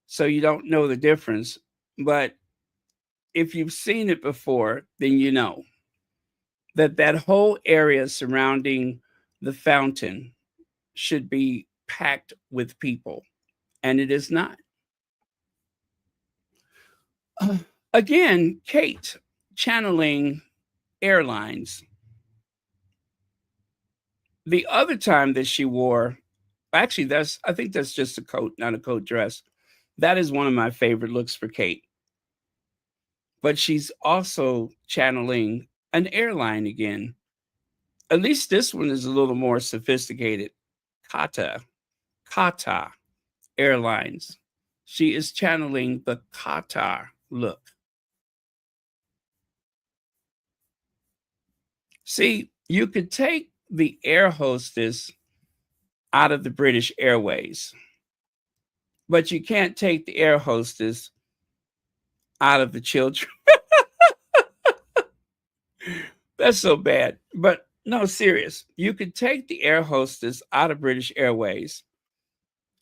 Speaker 1: so you don't know the difference. But if you've seen it before, then you know that that whole area surrounding the fountain should be packed with people, and it is not. Again, Kate channeling airlines. The other time that she wore, actually, I think that's just a coat, not a coat dress. That is one of my favorite looks for Kate. But she's also channeling an airline again. At least this one is a little more sophisticated. Kata Airlines. She is channeling the Qatar look. See, you could take the air hostess out of the British Airways, but you can't take the air hostess out of the children. That's so bad. But no, serious. You could take the air hostess out of British Airways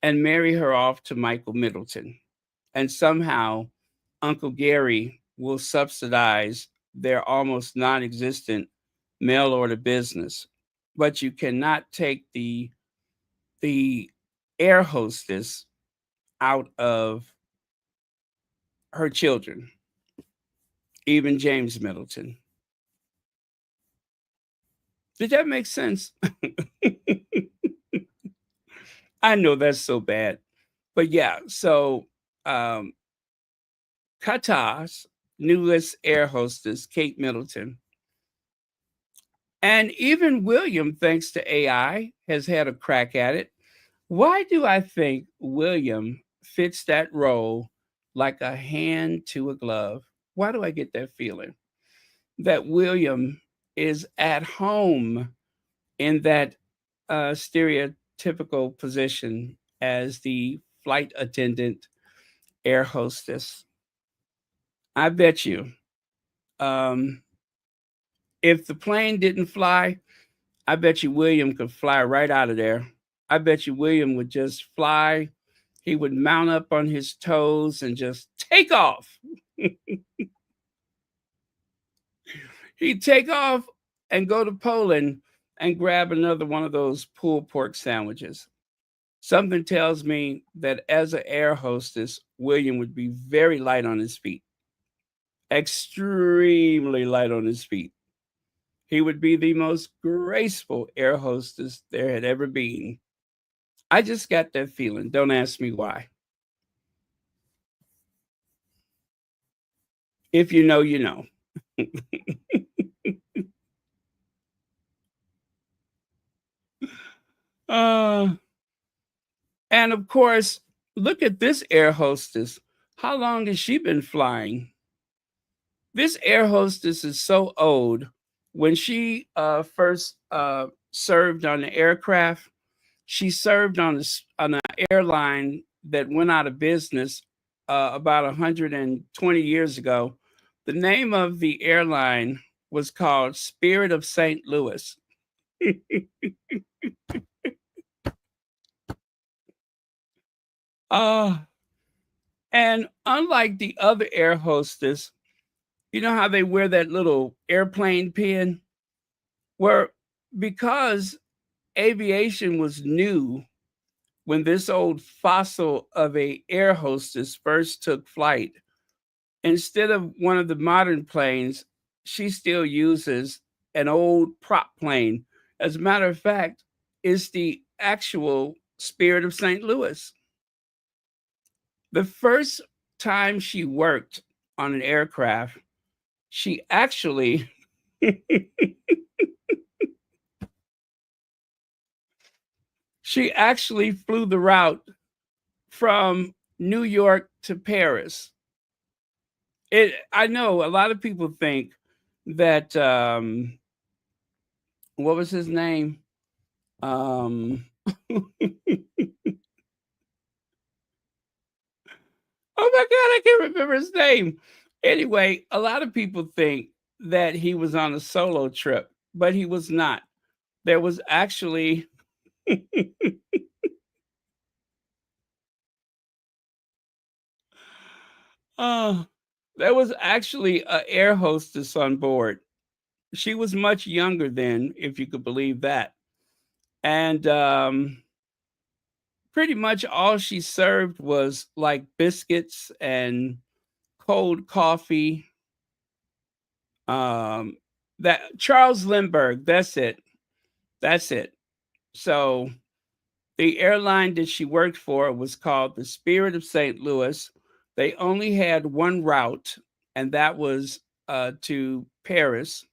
Speaker 1: and marry her off to Michael Middleton. And somehow Uncle Gary will subsidize their almost non existent mail order business. But you cannot take the air hostess out of her children, even James Middleton. Did that make sense? I know that's so bad. But yeah, so um, Qatar's newest air hostess, Kate Middleton, and even William, thanks to AI, has had a crack at it. Why do I think William fits that role like a hand to a glove? Why do I get that feeling? That William is at home in that stereotypical position as the flight attendant air hostess. I bet you, um, if the plane didn't fly, I bet you William could fly right out of there. I bet you William would just fly. He would mount up on his toes and just take off. He'd take off and go to Poland and grab another one of those pulled pork sandwiches. Something tells me that as an air hostess, William would be very light on his feet, extremely light on his feet. He would be the most graceful air hostess there had ever been. I just got that feeling. Don't ask me why. If you know, you know. uh, and of course, look at this air hostess. How long has she been flying? This air hostess is so old. When she first served on the aircraft, she served on an airline that went out of business about 120 years ago. The name of the airline was called Spirit of St. Louis. uh, and unlike the other air hostess, you know how they wear that little airplane pin? Where because aviation was new when this old fossil of a air hostess first took flight. Instead of one of the modern planes, she still uses an old prop plane. As a matter of fact, it's the actual Spirit of St. Louis. The first time she worked on an aircraft, she actually she actually flew the route from New York to Paris. I know a lot of people think that what was his name? Oh my God, I can't remember his name. Anyway, a lot of people think that he was on a solo trip, but he was not. There was actually uh, there was actually an air hostess on board. She was much younger then, if you could believe that. And pretty much all she served was like biscuits and cold coffee. Um, that Charles Lindberg, that's it. That's it. So the airline that she worked for was called the Spirit of St. Louis. They only had one route, and that was to Paris.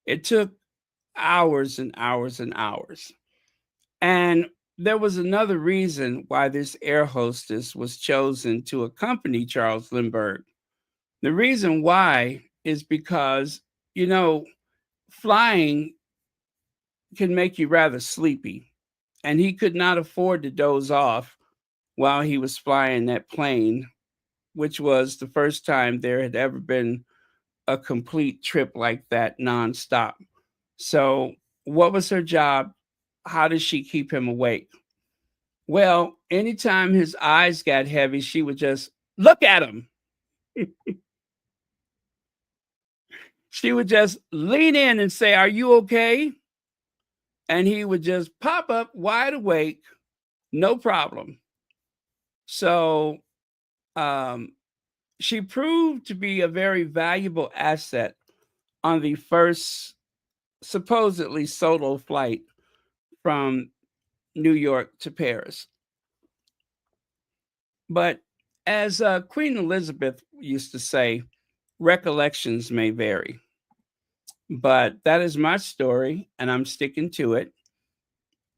Speaker 1: It took hours and hours and hours. And there was another reason why this air hostess was chosen to accompany Charles Lindbergh. The reason why is because, you know, flying can make you rather sleepy. And he could not afford to doze off while he was flying that plane, which was the first time there had ever been a complete trip like that nonstop. So, what was her job? How did she keep him awake? Well, anytime his eyes got heavy, she would just look at him. She would just lean in and say, "Are you okay?" And he would just pop up wide awake, no problem. So um, she proved to be a very valuable asset on the first supposedly solo flight from New York to Paris. But as Queen Elizabeth used to say, recollections may vary. But that is my story, and I'm sticking to it.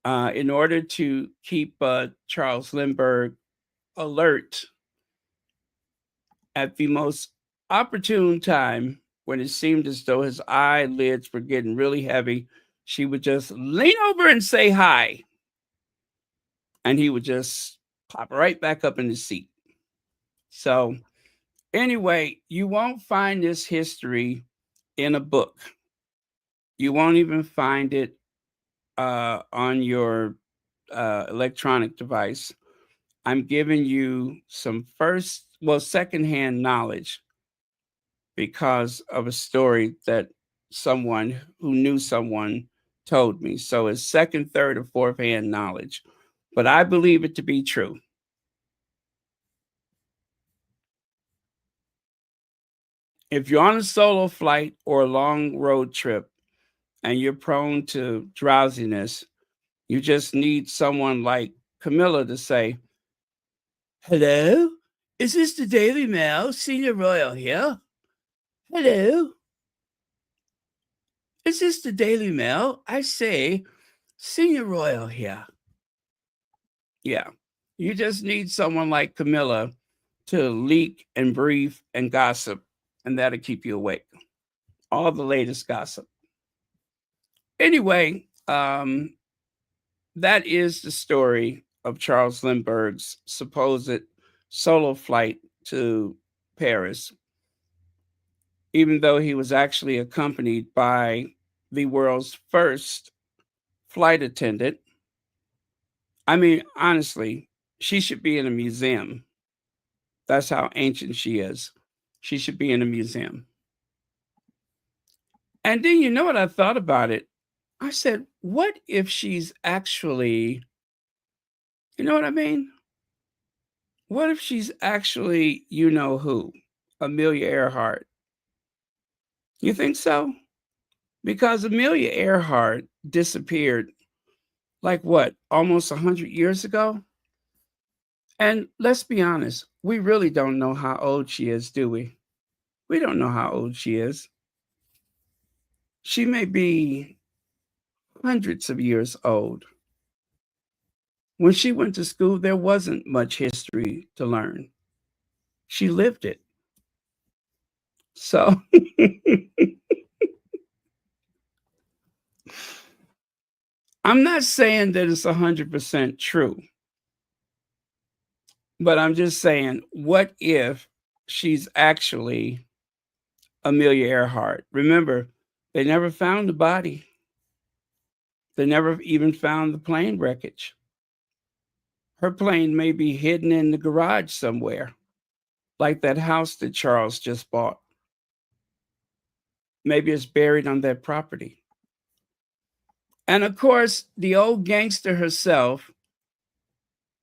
Speaker 1: In order to keep Charles Lindbergh alert at the most opportune time when it seemed as though his eyelids were getting really heavy, she would just lean over and say hi. And he would just pop right back up in his seat. So, anyway, you won't find this history in a book. You won't even find it on your electronic device. I'm giving you some secondhand knowledge because of a story that someone who knew someone told me. So it's second, third, or fourth hand knowledge, but I believe it to be true. If you're on a solo flight or a long road trip and you're prone to drowsiness, you just need someone like Camilla to say, "Hello, is this the Daily Mail? Senior Royal here. Hello, is this the Daily Mail? I say, Senior Royal here." Yeah, you just need someone like Camilla to leak and brief and gossip, and that'll keep you awake. All the latest gossip. Anyway, that is the story of Charles Lindbergh's supposed solo flight to Paris, even though he was actually accompanied by the world's first flight attendant. I mean, honestly, she should be in a museum. That's how ancient she is. She should be in a museum. And then you know what I thought about it? I said, what if she's actually, you know what I mean? What if she's actually, you know who? Amelia Earhart. You think so? Because Amelia Earhart disappeared like what, almost 100 years ago? And let's be honest, we really don't know how old she is, do we? We don't know how old she is. She may be hundreds of years old. When she went to school, there wasn't much history to learn. She lived it. So I'm not saying that it's 100% true, but I'm just saying, what if she's actually Amelia Earhart? Remember, they never found the body. They never even found the plane wreckage. Her plane may be hidden in the garage somewhere, like that house that Charles just bought. Maybe it's buried on that property. And of course, the old gangster herself,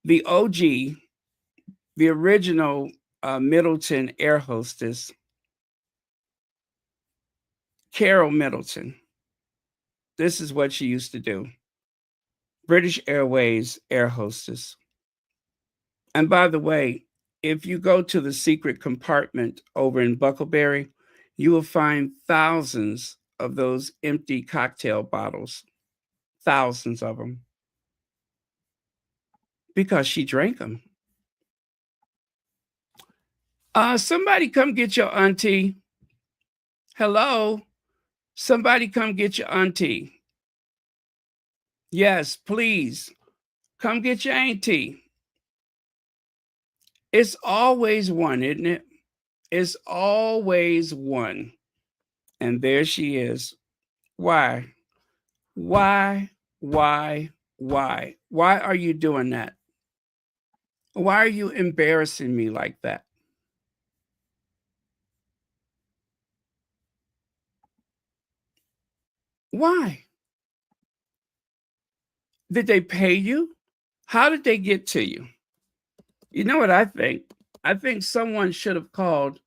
Speaker 1: the OG, the original Middleton air hostess, Carol Middleton. This is what she used to do. British Airways air hostess. And by the way, if you go to the secret compartment over in Buckleberry, you will find thousands of those empty cocktail bottles, thousands of them, because she drank them. Somebody come get your auntie. Hello? Somebody come get your auntie. Yes, please. Come get your auntie. It's always one, isn't it? It's always one. And there she is. Why? Why? Why? Why? Why are you doing that? Why are you embarrassing me like that? Why? Did they pay you? How did they get to you? You know what I think? I think someone should have called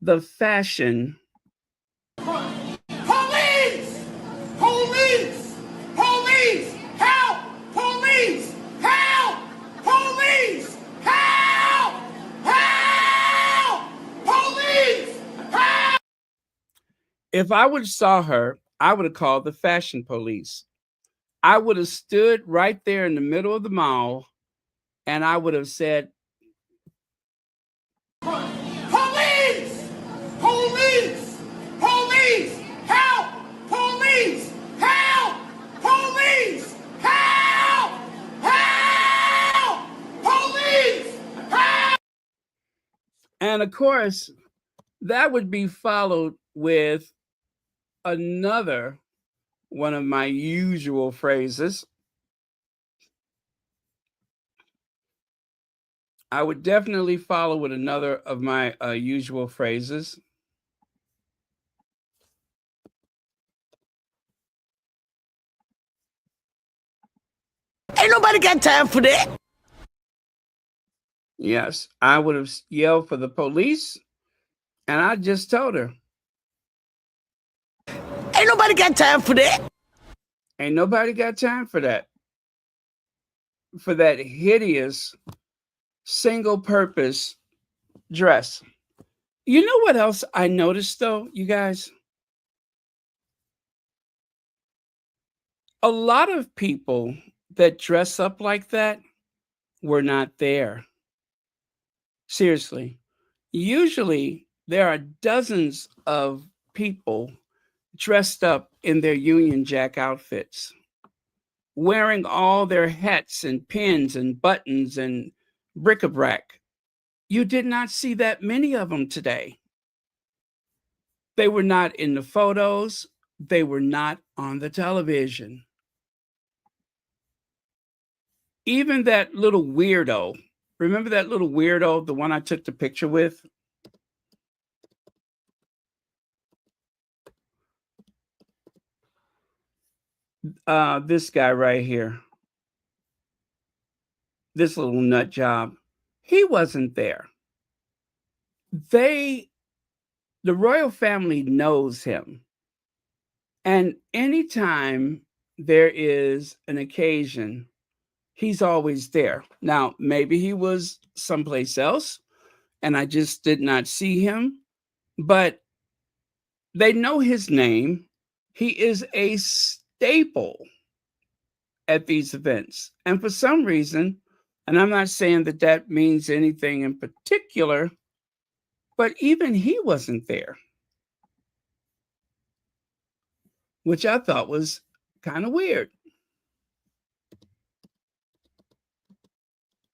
Speaker 1: the fashion.
Speaker 3: Police! Police! Police! Help! Police! Help! Police! Help! Help! Police! Help!
Speaker 1: If I would have saw her, I would have called the fashion police. I would have stood right there in the middle of the mall and I would have said,
Speaker 3: Police! Police! Police! Help! Police! Help! Police! Help! Help! Police! Help!
Speaker 1: and of course, that would be followed with another one of my usual phrases. I would definitely follow with another of my usual phrases.
Speaker 3: Ain't nobody got time for that.
Speaker 1: Yes, I would have yelled for the police, and I just told her,
Speaker 3: Ain't nobody got time for that.
Speaker 1: ain't nobody got time for that. For that hideous single purpose dress. You know what else I noticed though, you guys? A lot of people that dress up like that were not there. Seriously. Usually there are dozens of people dressed up in their Union Jack outfits, wearing all their hats and pins and buttons and bric-a-brac. You did not see that many of them today. They were not in the photos. They were not on the television. Even that little weirdo, remember that little weirdo, the one I took the picture with? This guy right here, this little nut job, he wasn't there. The royal family knows him. And anytime there is an occasion, he's always there. Now, maybe he was someplace else and I just did not see him, but they know his name. He is a staple at these events. And for some reason, and I'm not saying that that means anything in particular, but even he wasn't there, which I thought was kind of weird.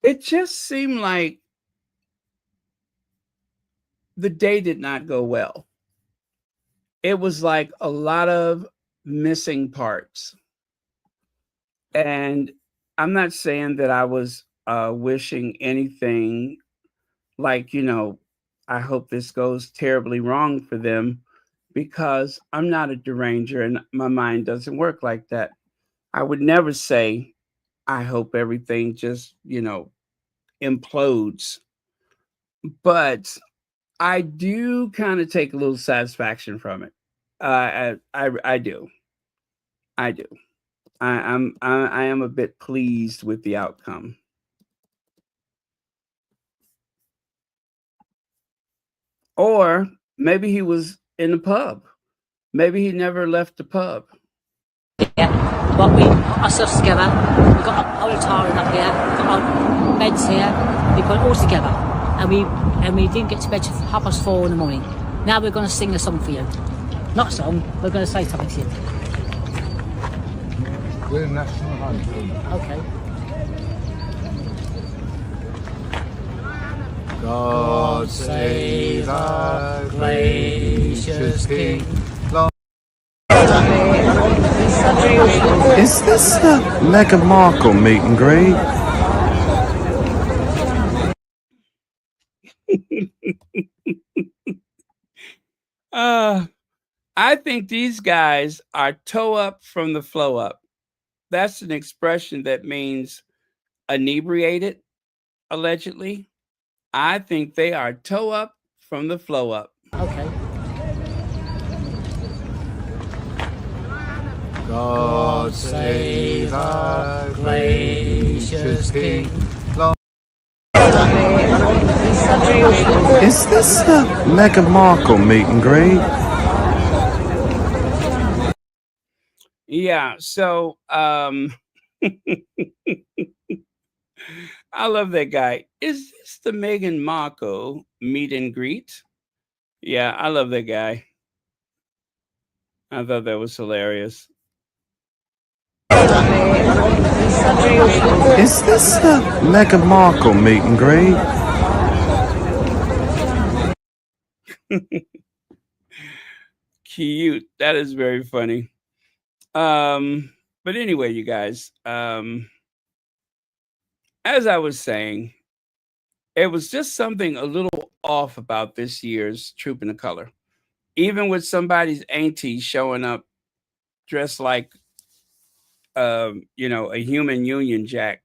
Speaker 1: It just seemed like the day did not go well. It was like a lot of missing parts. And I'm not saying that I was wishing anything like, I hope this goes terribly wrong for them because I'm not a deranger and my mind doesn't work like that. I would never say, I hope everything just, implodes. But I do kind of take a little satisfaction from it. I do. I do. I am a bit pleased with the outcome. Or maybe he was in the pub. Maybe he never left the pub.
Speaker 4: Yeah, but we put ourselves together. We've got our whole attire up here. We've got our beds here. We put it all together, and we didn't get to bed till 4:30 in the morning. Now we're going to sing a song for you. Not a song. We're going to say something to you.
Speaker 5: We're national anthem.
Speaker 4: Okay.
Speaker 5: God save our gracious King.
Speaker 6: Is this a Meghan Markle meet and greet?
Speaker 1: I think these guys are toe up from the flow up. That's an expression that means inebriated, allegedly. I think they are toe up from the flow up.
Speaker 4: Okay.
Speaker 5: God save our gracious King.
Speaker 6: Is this a Meghan Markle meet and greet?
Speaker 1: Yeah, so I love that guy. Is this the Meghan Markle meet and greet? Yeah, I love that guy. I thought that was hilarious.
Speaker 6: Is this a Meghan Markle meet and greet?
Speaker 1: Cute. That is very funny. But anyway, you guys, as I was saying, it was just something a little off about this year's Trooping the Color. Even with somebody's auntie showing up dressed like, a human Union Jack.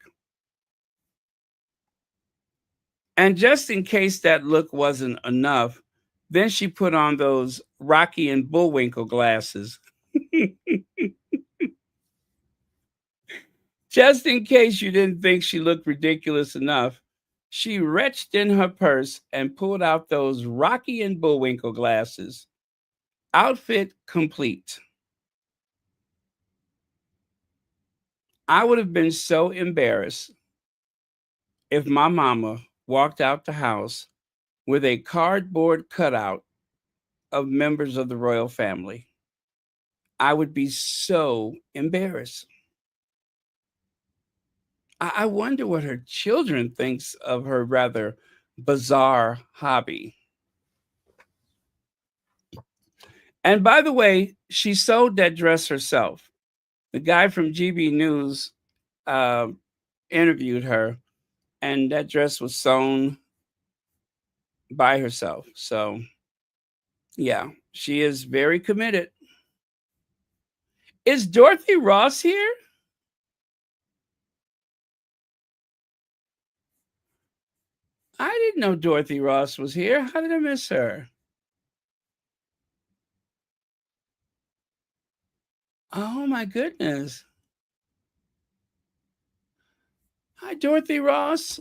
Speaker 1: And just in case that look wasn't enough, then she put on those Rocky and Bullwinkle glasses. Just in case you didn't think she looked ridiculous enough, she reached in her purse and pulled out those Rocky and Bullwinkle glasses. Outfit complete. I would have been so embarrassed if my mama walked out the house with a cardboard cutout of members of the royal family. I would be so embarrassed. I wonder what her children thinks of her rather bizarre hobby. And by the way, she sewed that dress herself. The guy from GB News interviewed her, and that dress was sewn by herself. So, yeah, she is very committed. Is Dorothy Ross here? I didn't know Dorothy Ross was here. How did I miss her? Oh my goodness. Hi, Dorothy Ross.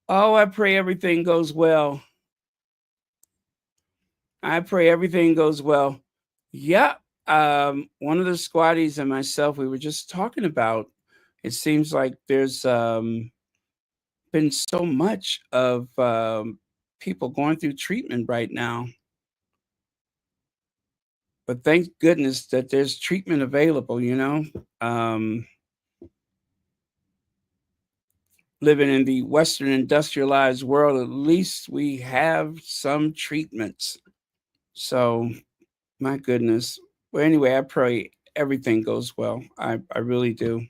Speaker 1: Oh, I pray everything goes well. I pray everything goes well. Yeah. One of the squatties and myself, we were just talking about, it seems like there's been so much of people going through treatment right now. But thank goodness that there's treatment available, you know. Living in the Western industrialized world, at least we have some treatments. So, my goodness. Well, anyway, I pray everything goes well. I really do.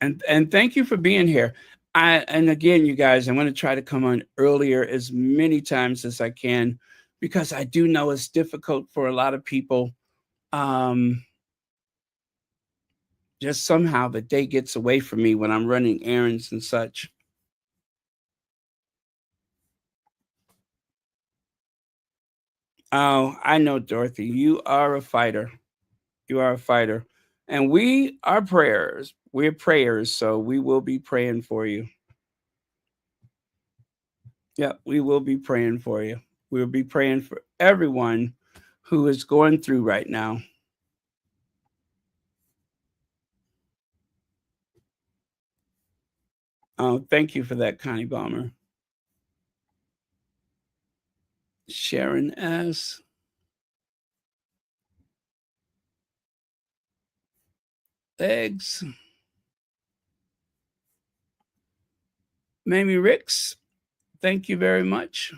Speaker 1: And thank you for being here. And again, you guys, I'm going to try to come on earlier as many times as I can because I do know it's difficult for a lot of people. Just somehow the day gets away from me when I'm running errands and such. Oh, I know, Dorothy. You are a fighter. You are a fighter. And we are prayers. We're prayers, so we will be praying for you. Yeah, we will be praying for you. We'll be praying for everyone who is going through right now. Oh, thank you for that, Connie Bomber. Sharon S. Eggs. Mamie Ricks, thank you very much.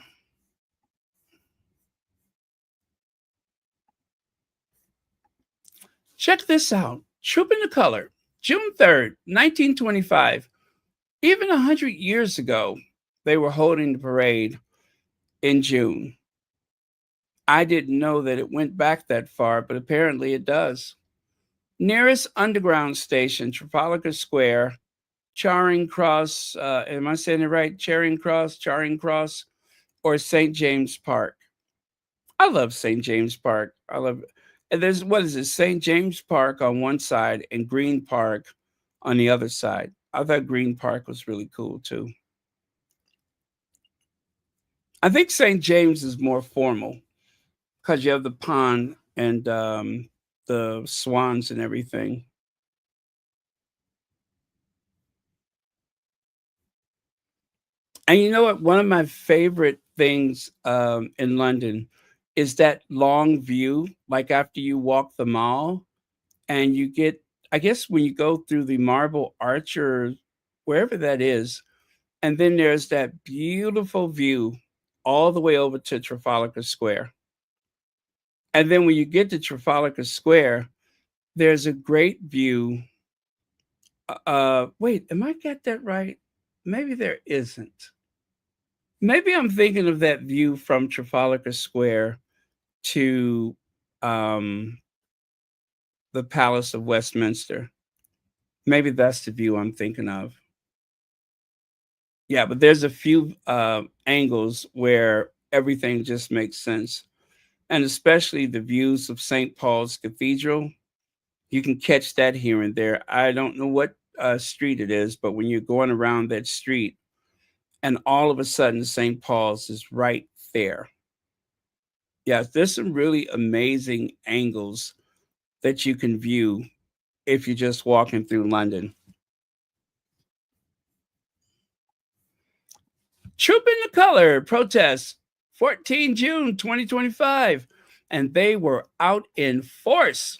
Speaker 1: Check this out. Troop in the Color, June 3rd, 1925. Even 100 years ago, they were holding the parade in June. I didn't know that it went back that far, but apparently it does. Nearest underground station, Trafalgar Square, Charing Cross. Am I saying it right? Charing Cross, or St. James Park. I love St. James Park. I love it. And there's, what is it? St. James Park on one side and Green Park on the other side. I thought Green Park was really cool too. I think St. James is more formal because you have the pond and the swans and everything. And you know what? One of my favorite things in London is that long view, like after you walk the mall and you get, I guess, when you go through the Marble Arch or wherever that is, and then there's that beautiful view all the way over to Trafalgar Square. And then when you get to Trafalgar Square, there's a great view. Wait, am I get that right? Maybe there isn't. Maybe I'm thinking of that view from Trafalgar Square to the Palace of Westminster. Maybe that's the view I'm thinking of. Yeah, but there's a few angles where everything just makes sense. And especially the views of St. Paul's Cathedral. You can catch that here and there. I don't know what street it is, but when you're going around that street, and all of a sudden St. Paul's is right there. Yeah, there's some really amazing angles that you can view if you're just walking through London. Troop in the Color protest, 14 June 2025, and they were out in force.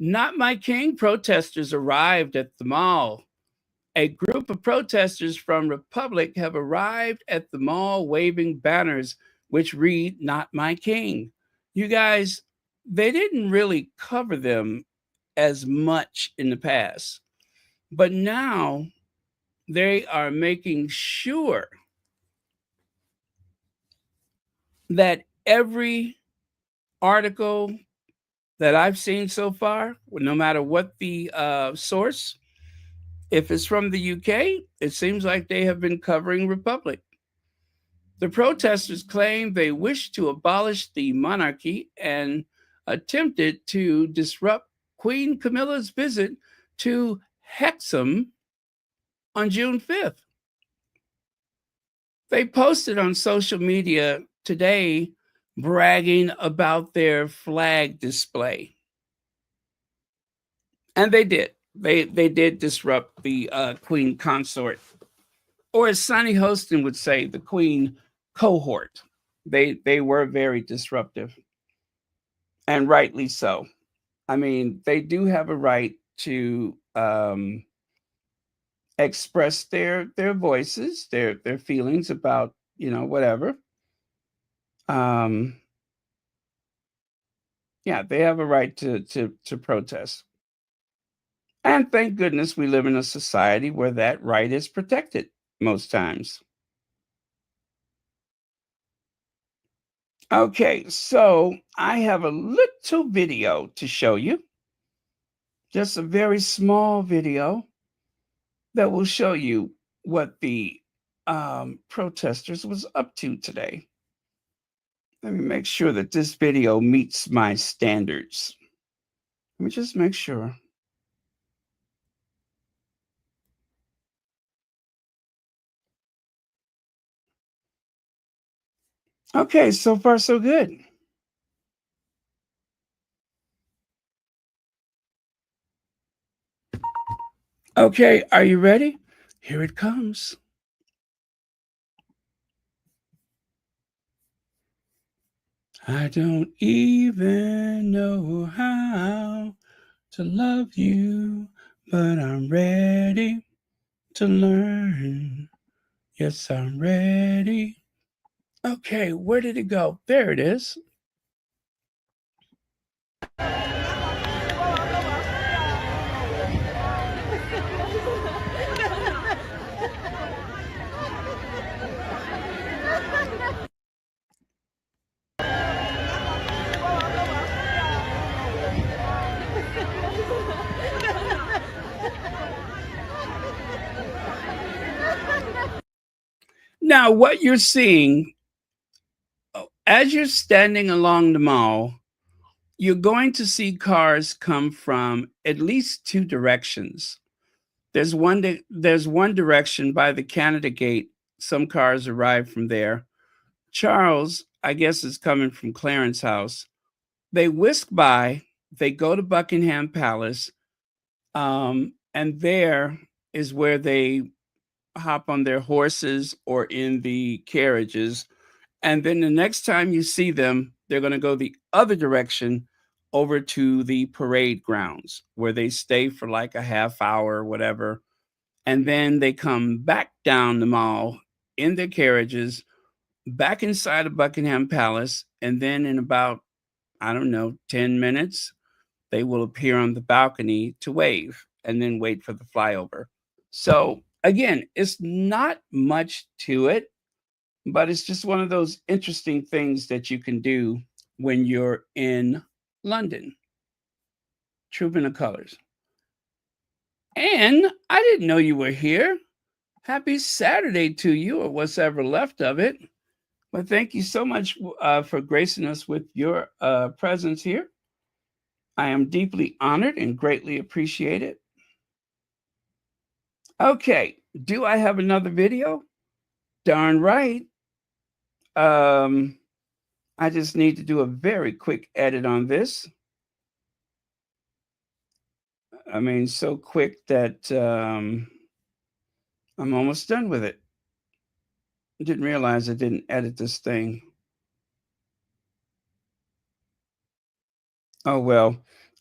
Speaker 1: Not My King protesters arrived at the mall. A group of protesters from Republic have arrived at the mall waving banners which read Not My King. You guys, they didn't really cover them as much in the past, but now they are making sure that every article that I've seen so far, no matter what the source, if it's from the UK, it seems like they have been covering Republic. The protesters claim they wish to abolish the monarchy and attempted to disrupt Queen Camilla's visit to Hexham on June 5th. They posted on social media today bragging about their flag display. And they did. They did disrupt the Queen consort, or as Sonny Hostin would say, the Queen cohort. They were very disruptive, and rightly so. I mean, they do have a right to express their voices, their feelings about, you know, whatever. Yeah, they have a right to protest. And thank goodness we live in a society where that right is protected most times. Okay, so I have a little video to show you. Just a very small video that will show you what the protesters was up to today. Let me make sure that this video meets my standards. Let me just make sure. Okay, so far so good. Okay, are you ready? Here it comes. I don't even know how to love you, but I'm ready to learn. Yes, I'm ready. Okay, where did it go? There it is. Now, what you're seeing as you're standing along the mall, you're going to see cars come from at least two directions. There's one direction by the Canada Gate. Some cars arrive from there. Charles, I guess, is coming from Clarence House. They whisk by. They go to Buckingham Palace, and there is where they hop on their horses or in the carriages. And then the next time you see them, they're going to go the other direction over to the parade grounds where they stay for like a half hour or whatever. And then they come back down the mall in their carriages, back inside of Buckingham Palace. And then in about, I don't know, 10 minutes, they will appear on the balcony to wave and then wait for the flyover. So again, it's not much to it, but it's just one of those interesting things that you can do when you're in London. Trooping of Colors. And I didn't know you were here. Happy Saturday to you, or what's ever left of it. But thank you so much for gracing us with your presence here. I am deeply honored and greatly appreciate it. Okay, do I have another video? Darn right. I just need to do a very quick edit on this. I mean, so quick that I'm almost done with it. I didn't realize I didn't edit this thing. Oh, well,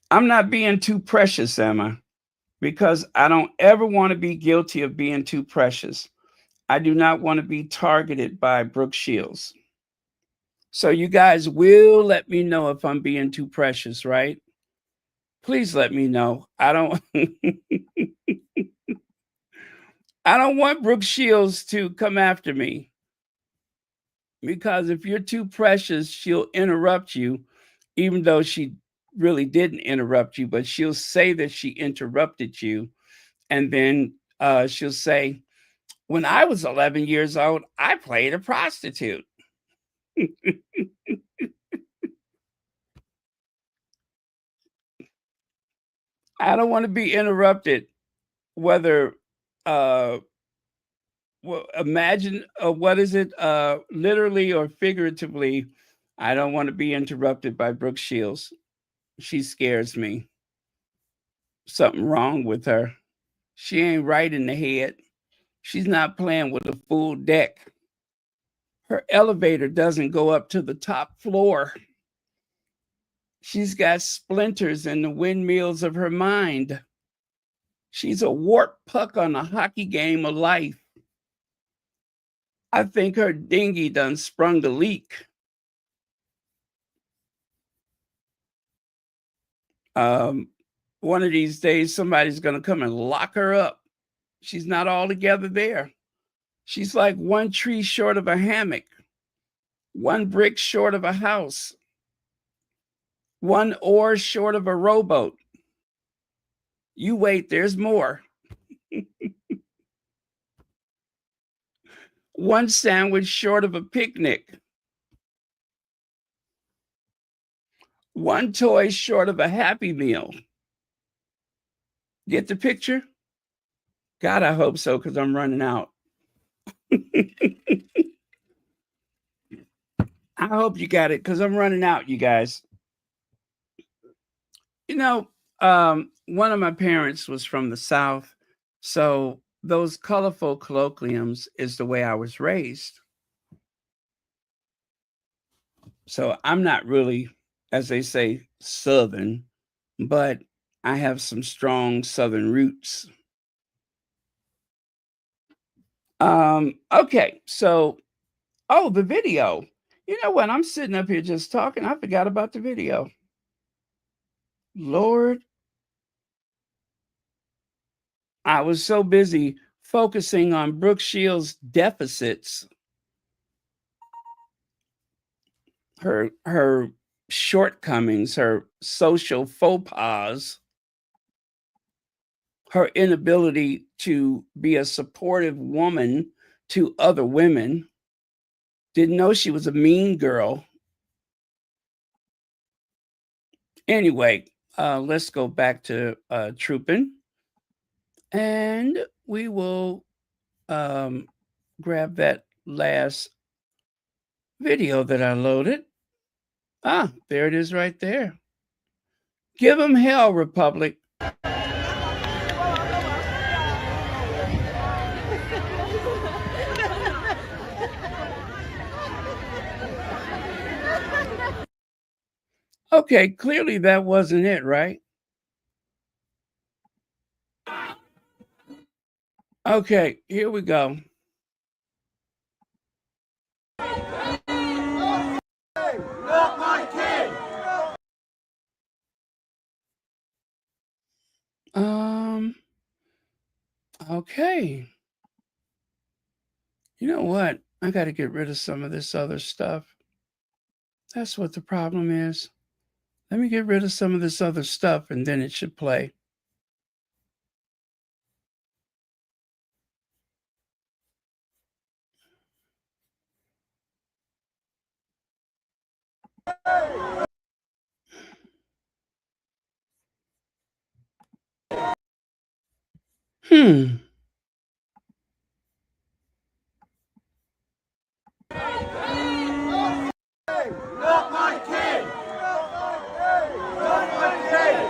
Speaker 1: I'm not being too precious, am I? Because I don't ever want to be guilty of being too precious. I do not want to be targeted by Brooke Shields. So you guys will let me know if I'm being too precious, right? Please let me know. I don't I don't want Brooke Shields to come after me. Because if you're too precious, she'll interrupt you, even though she really didn't interrupt you, but she'll say that she interrupted you. And then she'll say, when I was 11 years old, I played a prostitute. I don't want to be interrupted, whether well, imagine what is it, literally or figuratively. I don't want to be interrupted by Brooke Shields. She scares me. Something wrong with her. She ain't right in the head. She's not playing with a full deck. Her elevator doesn't go up to the top floor. She's got splinters in the windmills of her mind. She's a warped puck on a hockey game of life. I think her dinghy done sprung a leak. One of these days, somebody's going to come and lock her up. She's not altogether there. She's like one tree short of a hammock, one brick short of a house, one oar short of a rowboat. You wait, there's more. One sandwich short of a picnic. One toy short of a Happy Meal. Get the picture? God, I hope so, because I'm running out. I hope you got it, because I'm running out, you guys. You know, one of my parents was from the South, so those colorful colloquiums is the way I was raised. So I'm not really, as they say, Southern, but I have some strong Southern roots. Okay, so, the video. You know what? I'm sitting up here just talking. I forgot about the video. Lord. I was so busy focusing on Brooke Shields' deficits, her shortcomings, her social faux pas, her inability to be a supportive woman to other women. Didn't know she was a mean girl. Anyway, let's go back to trooping. And we will grab that last video that I loaded. There it is right there. Give them hell, Republic. Okay, clearly that wasn't it, right? Okay, here we go.
Speaker 5: Not my king.
Speaker 1: Okay. You know what? I got to get rid of some of this other stuff. That's what the problem is. Let me get rid of some of this other stuff and then it should play.
Speaker 5: Not my king. Not my king.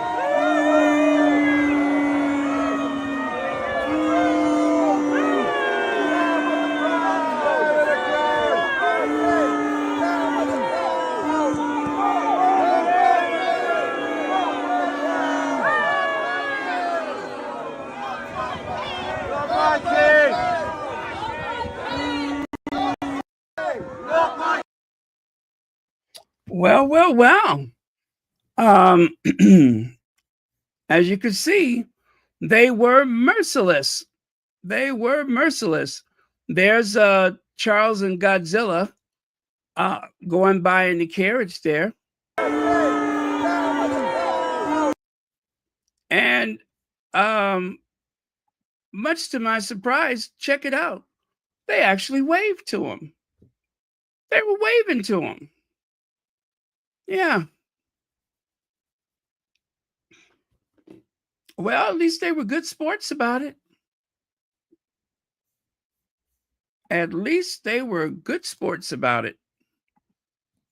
Speaker 1: Well. As you can see, they were merciless. There's Charles and Godzilla going by in the carriage there. And much to my surprise, check it out. They actually waved to him. They were waving to him. Yeah. Well, at least they were good sports about it. At least they were good sports about it.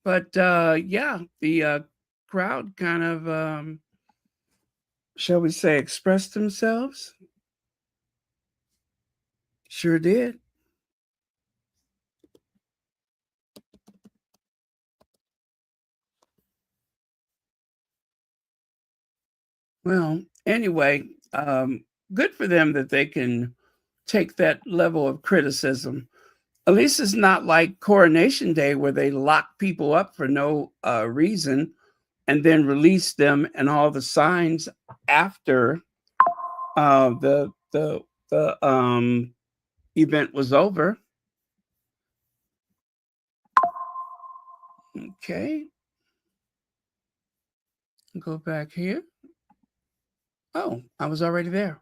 Speaker 1: But yeah, the crowd kind of, shall we say, expressed themselves. Sure did. Well, anyway, good for them that they can take that level of criticism. At least it's not like Coronation Day where they lock people up for no reason and then release them and all the signs after the event was over. Okay. Go back here. Oh, I was already there.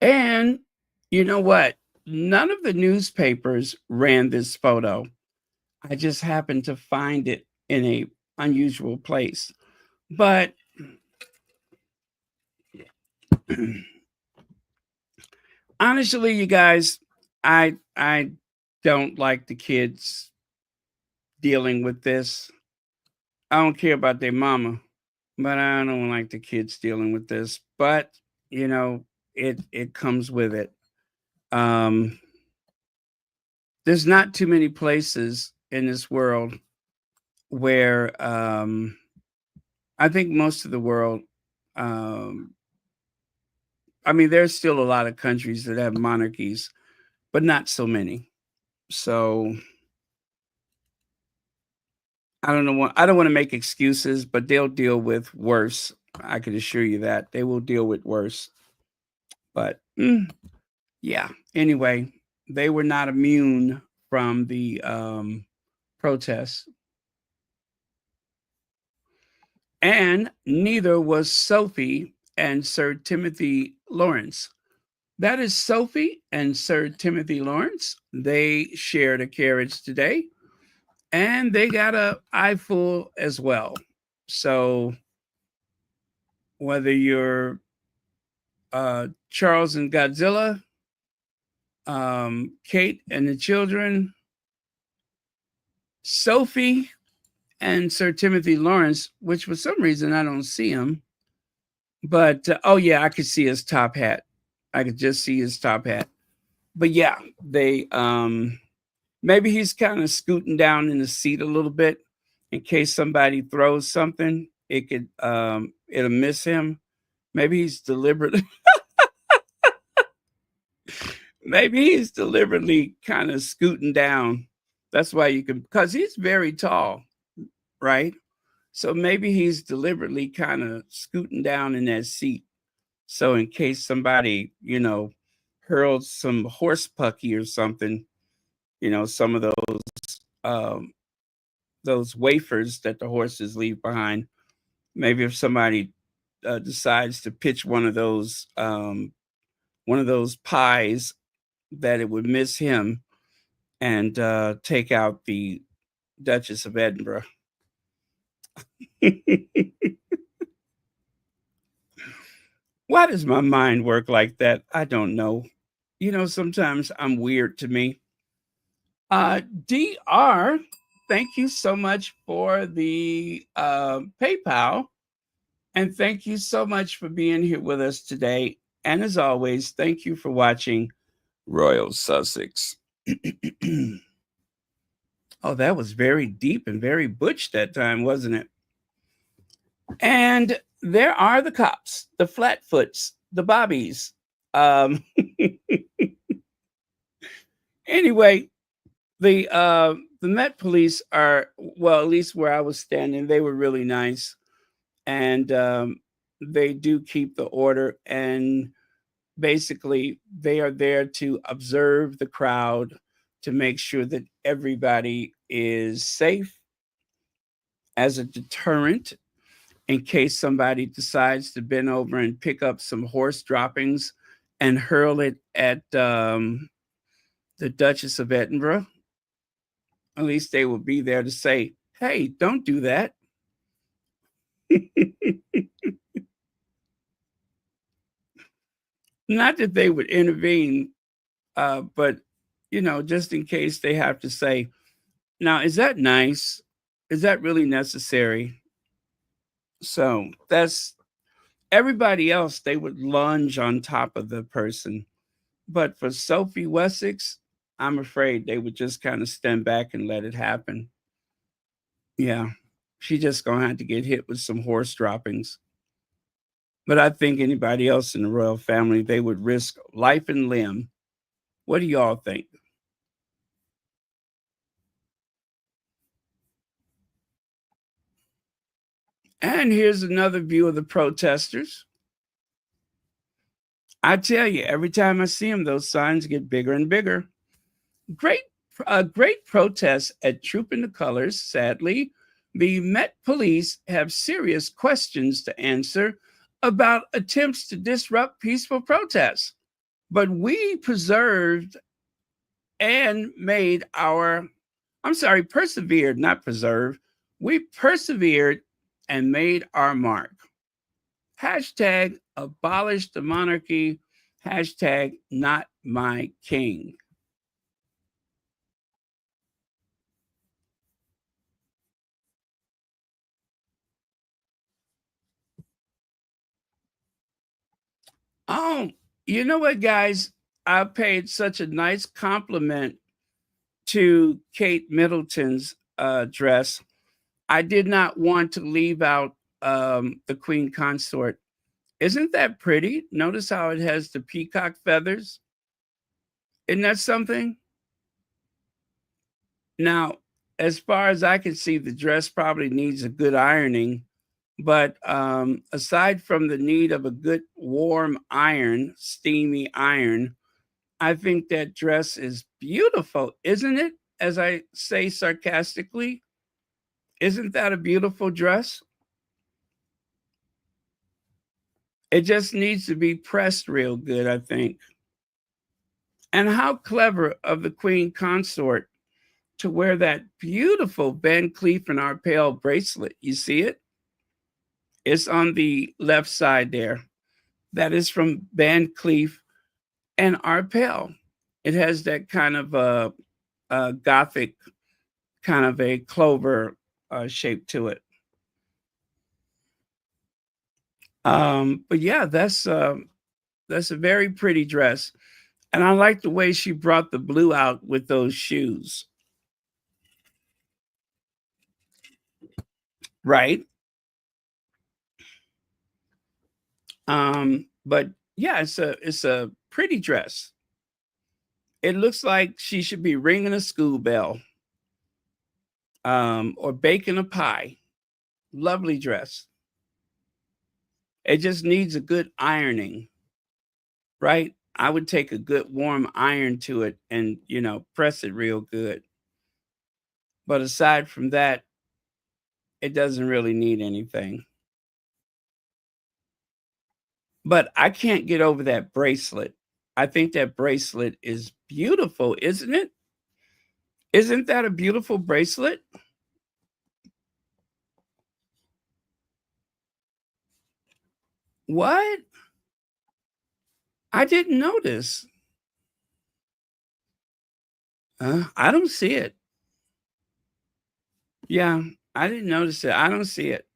Speaker 1: And you know what? None of the newspapers ran this photo. I just happened to find it in a unusual place. But honestly, you guys, I don't like the kids dealing with this. I don't care about their mama, but I don't like the kids dealing with this. But you know, it comes with it. There's not too many places in this world where I think most of the world, I mean, there's still a lot of countries that have monarchies, but not so many. So I don't want to make excuses, but they'll deal with worse. I can assure you that they will deal with worse. But yeah, anyway, they were not immune from the protests. And neither was Sophie and Sir Timothy Lawrence. That is Sophie and Sir Timothy Lawrence. They shared a carriage today, and they got a eyeful as well. So whether you're Charles and Godzilla, Kate and the children, Sophie and Sir Timothy Lawrence, which for some reason I don't see him. But oh yeah, I could see his top hat. I could just see his top hat. But yeah, they maybe he's kind of scooting down in the seat a little bit in case somebody throws something. It'll miss him. Maybe he's deliberately kind of scooting down. That's why you can, because he's very tall, right? So maybe he's deliberately kind of scooting down in that seat. So in case somebody, hurls some horse pucky or something, some of those wafers that the horses leave behind. Maybe if somebody decides to pitch one of those pies, that it would miss him and take out the Duchess of Edinburgh. Why does my mind work like that? I don't know. Sometimes I'm weird to me. DR, thank you so much for the PayPal. And thank you so much for being here with us today. And as always, thank you for watching Royal Sussex. Oh, that was very deep and very butch that time, wasn't it? And there are the cops, the Flatfoots, the Bobbies. Anyway, the Met Police are, well, at least where I was standing, they were really nice. And they do keep the order. And basically, they are there to observe the crowd, to make sure that everybody is safe as a deterrent in case somebody decides to bend over and pick up some horse droppings and hurl it at the Duchess of Edinburgh. At least they will be there to say, hey, don't do that. Not that they would intervene, but, just in case they have to say, now, is that nice? Is that really necessary? So that's everybody else, they would lunge on top of the person. But for Sophie Wessex, I'm afraid they would just kind of stand back and let it happen. Yeah, she just going to have to get hit with some horse droppings. But I think anybody else in the royal family, they would risk life and limb. What do y'all think? And here's another view of the protesters. I tell you, every time I see them, those signs get bigger and bigger. Great protests at Trooping the Colors. Sadly, the Met Police have serious questions to answer about attempts to disrupt peaceful protests. But we persevered, not preserved. We persevered and made our mark. Hashtag abolish the monarchy. Hashtag not my king. Oh, you know what, guys? I paid such a nice compliment to Kate Middleton's dress. I did not want to leave out the Queen Consort. Isn't that pretty? Notice how it has the peacock feathers. Isn't that something? Now, as far as I can see, the dress probably needs a good ironing. But aside from the need of a good warm iron, steamy iron, I think that dress is beautiful, isn't it? As I say sarcastically, isn't that a beautiful dress? It just needs to be pressed real good, I think. And how clever of the Queen Consort to wear that beautiful Van Cleef and Arpels bracelet. You see it? It's on the left side there. That is from Van Cleef and Arpels. It has that kind of a Gothic, kind of a clover shape to it. But yeah, that's a very pretty dress. And I like the way she brought the blue out with those shoes. Right? But yeah, it's a pretty dress. It looks like she should be ringing a school bell, or baking a pie. Lovely dress. It just needs a good ironing, right? I would take a good warm iron to it and, press it real good. But aside from that, it doesn't really need anything. But I can't get over that bracelet. I think that bracelet is beautiful, isn't it? Isn't that a beautiful bracelet? What? I didn't notice. I don't see it. Yeah, I didn't notice it. I don't see it.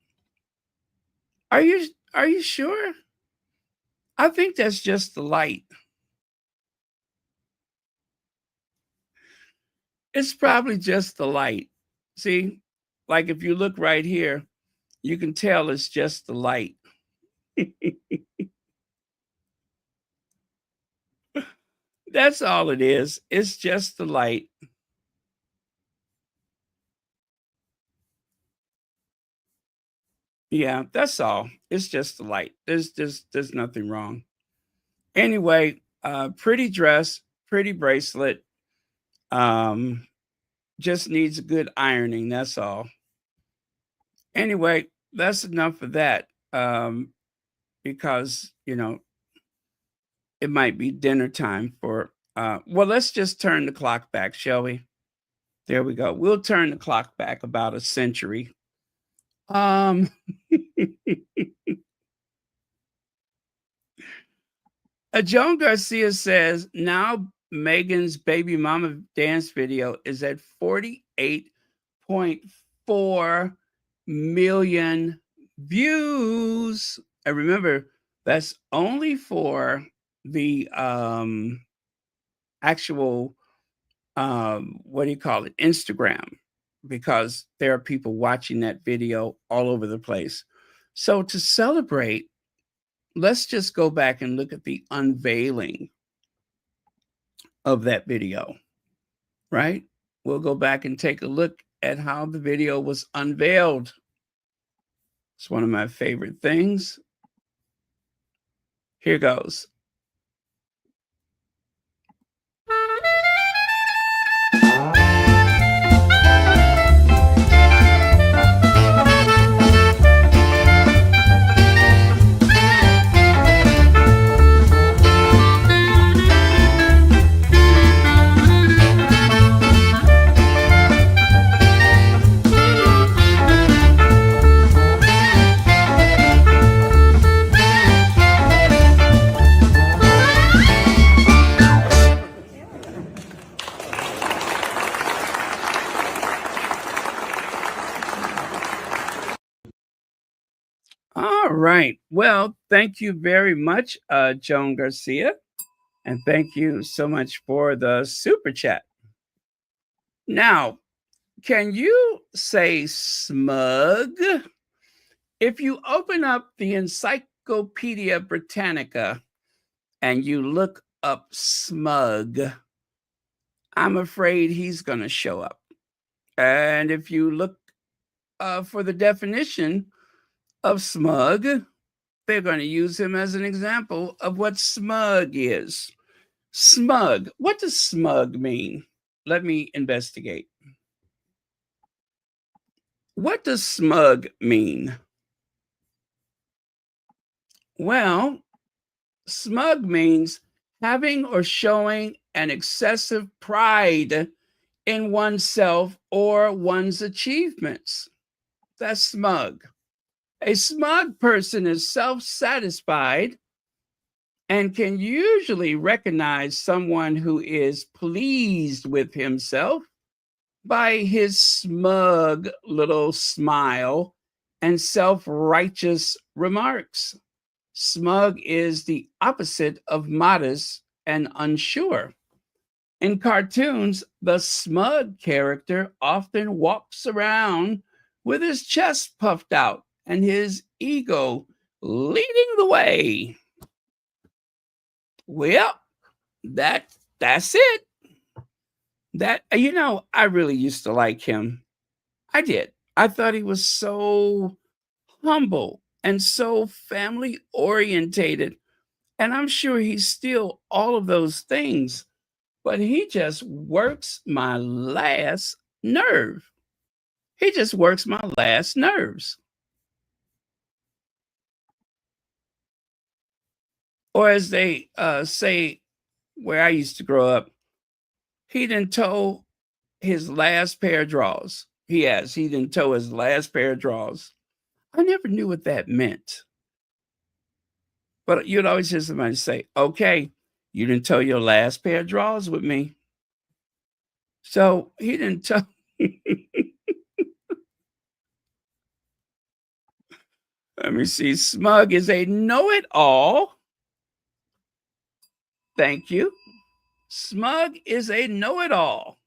Speaker 1: Are you sure? I think that's just the light. It's probably just the light. See, like if you look right here, you can tell it's just the light. That's all it is. It's just the light. Yeah, that's all. It's just the light. There's nothing wrong. Anyway, pretty dress, pretty bracelet. Just needs a good ironing, that's all. Anyway, that's enough for that. Because, it might be dinner time for well, let's just turn the clock back, shall we? There we go. We'll turn the clock back about a century. Joan Garcia says now Meghan's baby mama dance video is at 48.4 million views. And remember, that's only for the actual what do you call it? Instagram, because there are people watching that video all over the place. So to celebrate, let's just go back and look at the unveiling of that video, right? We'll go back and take a look at how the video was unveiled. It's one of my favorite things. Here goes. All right. Well, thank you very much, Joan Garcia. And thank you so much for the super chat. Now, can you say smug? If you open up the Encyclopedia Britannica and you look up smug, I'm afraid he's going to show up. And if you look for the definition of smug, they're going to use him as an example of what smug is. Smug. What does smug mean? Let me investigate. What does smug mean? Well, smug means having or showing an excessive pride in oneself or one's achievements. That's smug. A smug person is self-satisfied and can usually recognize someone who is pleased with himself by his smug little smile and self-righteous remarks. Smug is the opposite of modest and unsure. In cartoons, the smug character often walks around with his chest puffed out and his ego leading the way. Well, that's it. That, I really used to like him. I did. I thought he was so humble and so family orientated. And I'm sure he's still all of those things, but he just works my last nerve. He just works my last nerves. Or as they say where I used to grow up, he didn't toe his last pair of drawers. He didn't toe his last pair of drawers. I never knew what that meant. But you'd always hear somebody say, okay, you didn't toe your last pair of drawers with me. So he didn't toe. Let me see. Smug is a know-it-all. Thank you. Smug is a know-it-all.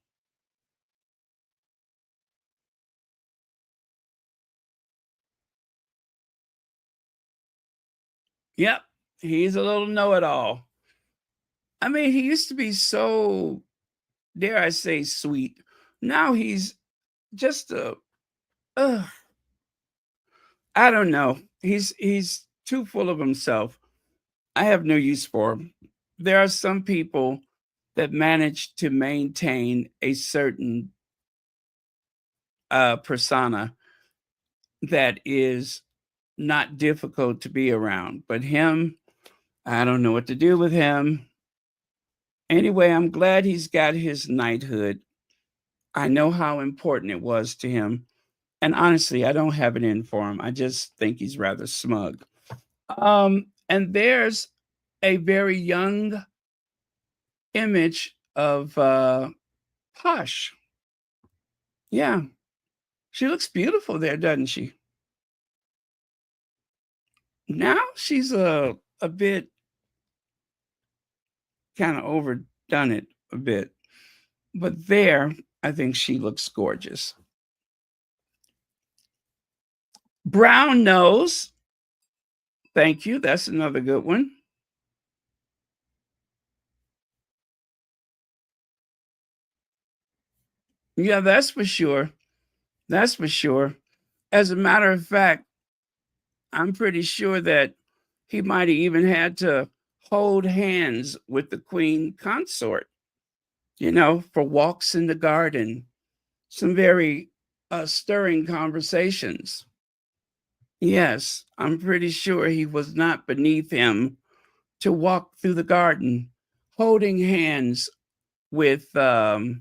Speaker 1: Yep, he's a little know-it-all. I mean, he used to be so, dare I say, sweet. Now he's just I don't know. He's too full of himself. I have no use for him. There are some people that manage to maintain a certain persona that is not difficult to be around. But him, I don't know what to do with him. Anyway, I'm glad he's got his knighthood. I know how important it was to him. And honestly, I don't have it in for him. I just think he's rather smug. And there's a very young image of Posh. Yeah, she looks beautiful there, doesn't she? Now she's a bit kind of overdone it a bit. But there, I think she looks gorgeous. Brown nose. Thank you. That's another good one. Yeah, that's for sure. That's for sure. As a matter of fact, I'm pretty sure that he might have even had to hold hands with the queen consort, for walks in the garden, some very stirring conversations. Yes, I'm pretty sure he was not beneath him to walk through the garden holding hands with the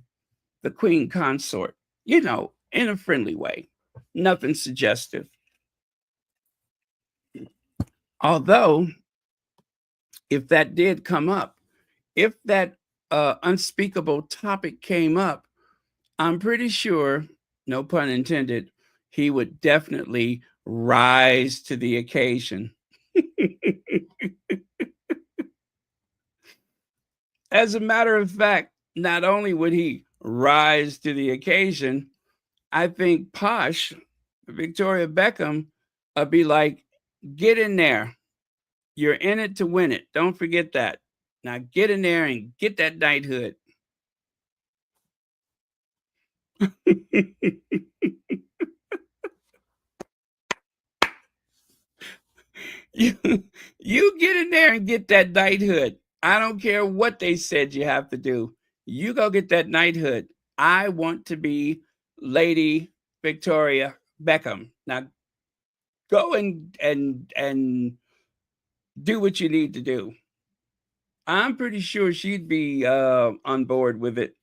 Speaker 1: queen consort, in a friendly way, nothing suggestive. Although, if that did come up, if that unspeakable topic came up, I'm pretty sure, no pun intended, he would definitely rise to the occasion. As a matter of fact, not only would he rise to the occasion, I think Posh, Victoria Beckham, would be like, get in there. You're in it to win it. Don't forget that. Now get in there and get that knighthood. you get in there and get that knighthood. I don't care what they said you have to do. You go get that knighthood. I want to be Lady Victoria Beckham. Now go and do what you need to do. I'm pretty sure she'd be on board with it.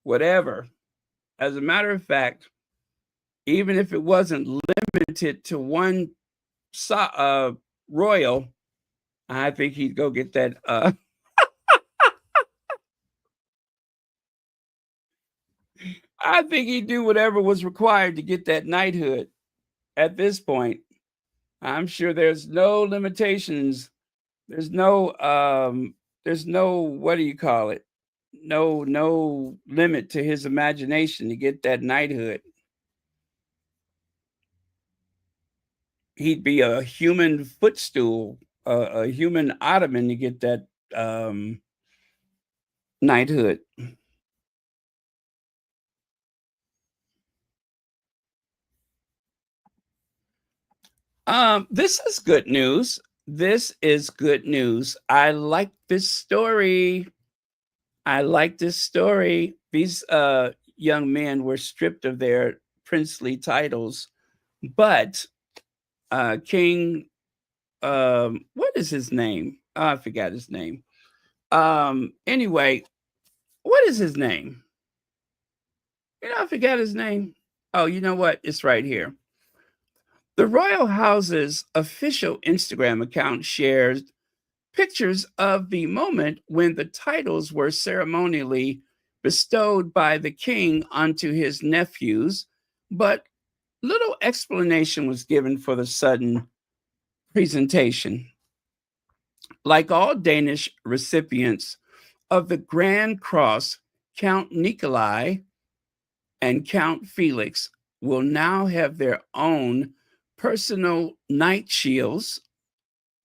Speaker 1: Whatever. As a matter of fact, even if it wasn't limited to one royal, I think he'd go get that. I think he'd do whatever was required to get that knighthood. At this point, I'm sure there's no limitations. There's no what do you call it? No limit to his imagination to get that knighthood. He'd be a human footstool, a human ottoman to get that knighthood. This is good news. This is good news. I like this story. I like this story. These young men were stripped of their princely titles, but King, what is his name? Oh, I forgot his name. Anyway, what is his name? I forgot his name. Oh, you know what? It's right here. The Royal House's official Instagram account shares pictures of the moment when the titles were ceremonially bestowed by the king onto his nephews, but little explanation was given for the sudden presentation. Like all Danish recipients of the Grand Cross, Count Nikolai and Count Felix will now have their own personal knight shields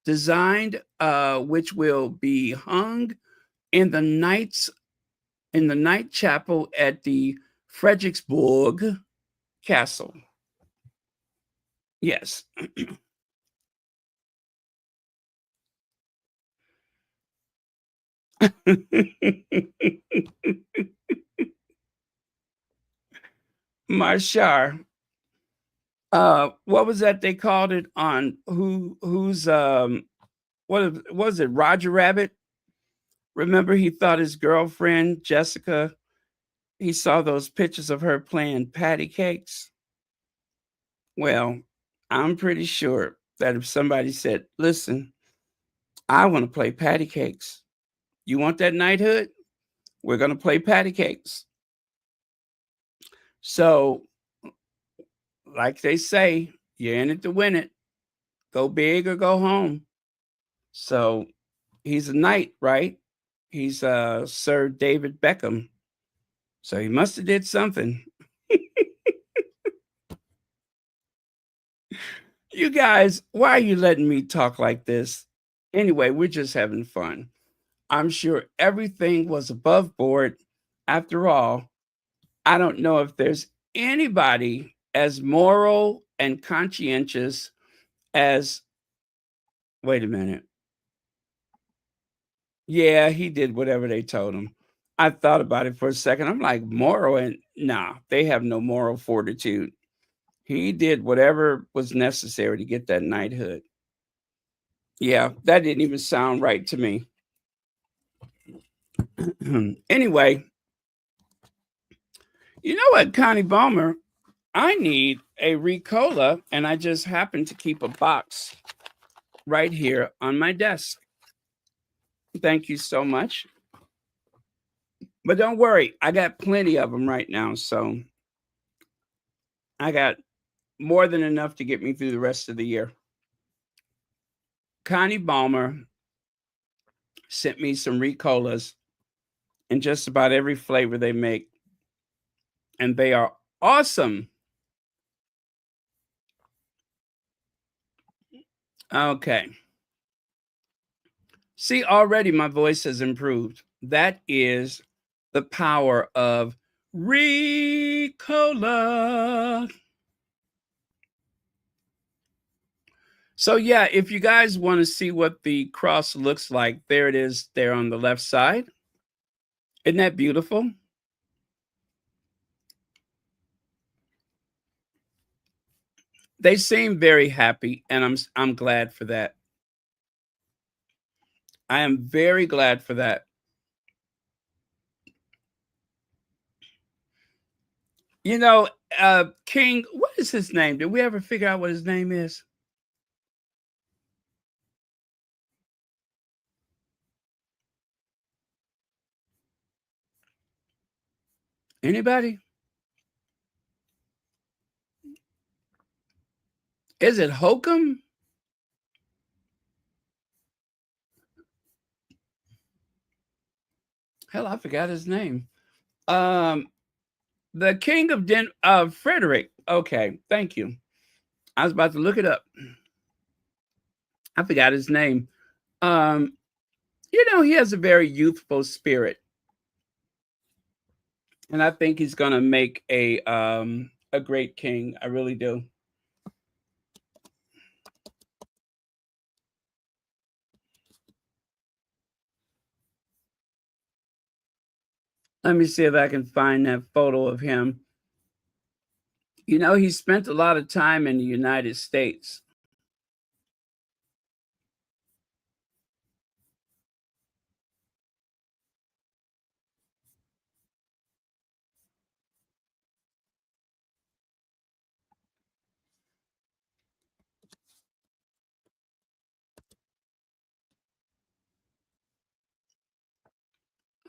Speaker 1: designed, which will be hung in the night chapel at the Frederiksborg Castle. Yes. Marshar. What was that they called it on who's what was it, Roger Rabbit? Remember, he thought his girlfriend Jessica, he saw those pictures of her playing patty cakes. Well, I'm pretty sure that if somebody said, listen, I want to play patty cakes. You want that knighthood? We're going to play patty cakes. So, like they say, you're in it to win it. Go big or go home. So he's a knight, right? He's Sir David Beckham. So he must have did something. You guys, why are you letting me talk like this? Anyway, we're just having fun. I'm sure everything was above board. After all, I don't know if there's anybody as moral and conscientious as, wait a minute. Yeah, he did whatever they told him. I thought about it for a second. I'm like, moral, and nah, they have no moral fortitude. He did whatever was necessary to get that knighthood. Yeah, that didn't even sound right to me. Anyway, you know what, Connie Balmer? I need a Ricola, and I just happen to keep a box right here on my desk. Thank you so much. But don't worry, I got plenty of them right now, so I got more than enough to get me through the rest of the year. Connie Balmer sent me some Ricolas in just about every flavor they make, and they are awesome. Okay. See, already my voice has improved. That is the power of Ricola. So yeah, if you guys want to see what the cross looks like, there it is there on the left side. Isn't that beautiful? They seem very happy, and I'm glad for that. I am very glad for that. You know, King, what is his name? Did we ever figure out what his name is? Anybody? Is it Hokum? Hell, I forgot his name. The King of Frederick. Okay, thank you. I was about to look it up. I forgot his name. You know, he has a very youthful spirit, and I think he's going to make a great king. I really do. Let me see if I can find that photo of him. You know, he spent a lot of time in the United States.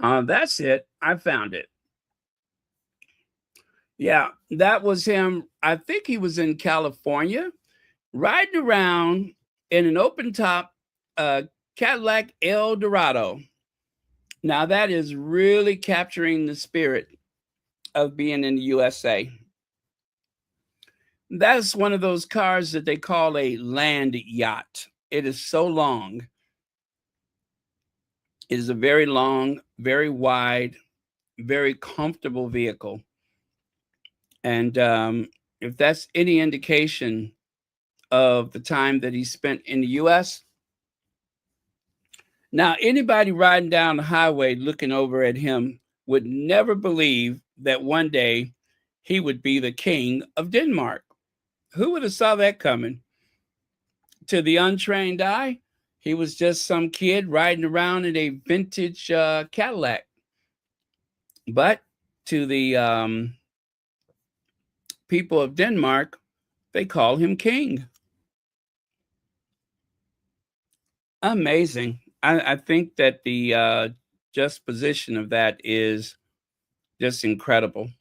Speaker 1: That's it. I found it. Yeah, that was him. I think he was in California, riding around in an open top Cadillac Eldorado. Now, that is really capturing the spirit of being in the USA. That's one of those cars that they call a land yacht. It is so long. It is a very long, very wide, very comfortable vehicle. And if that's any indication of the time that he spent in the US, Now, anybody riding down the highway looking over at him would never believe that one day he would be the king of Denmark. Who would have saw that coming? To the untrained eye, he was just some kid riding around in a vintage Cadillac. But to the people of Denmark, they call him king. Amazing. I think that the juxtaposition of that is just incredible.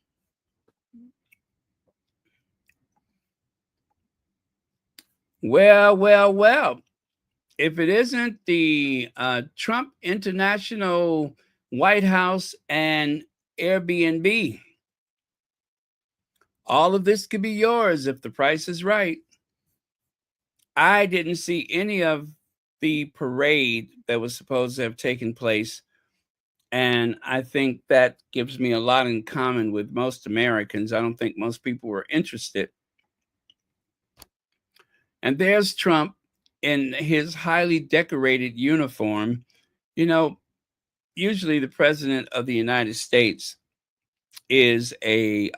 Speaker 1: Well. If it isn't the Trump International White House and Airbnb, all of this could be yours if the price is right. I didn't see any of the parade that was supposed to have taken place. And I think that gives me a lot in common with most Americans. I don't think most people were interested. And there's Trump in his highly decorated uniform. You know, usually the president of the United States is a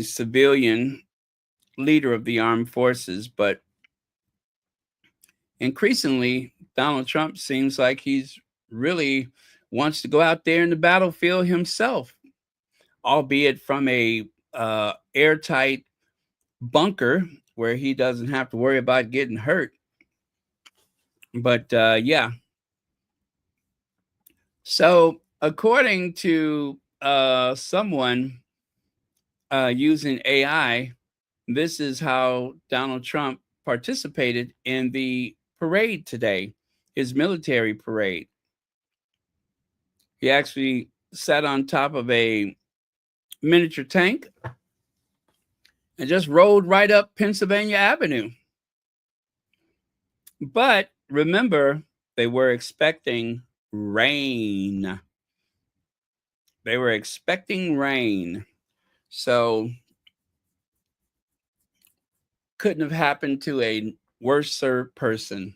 Speaker 1: civilian leader of the armed forces, but increasingly Donald Trump seems like he's really wants to go out there in the battlefield himself, albeit from a airtight bunker where he doesn't have to worry about getting hurt. But yeah. So according to someone using AI, this is how Donald Trump participated in the parade today, his military parade. He actually sat on top of a miniature tank and just rode right up Pennsylvania Avenue. But remember, they were expecting rain. They were expecting rain. So couldn't have happened to a worse person.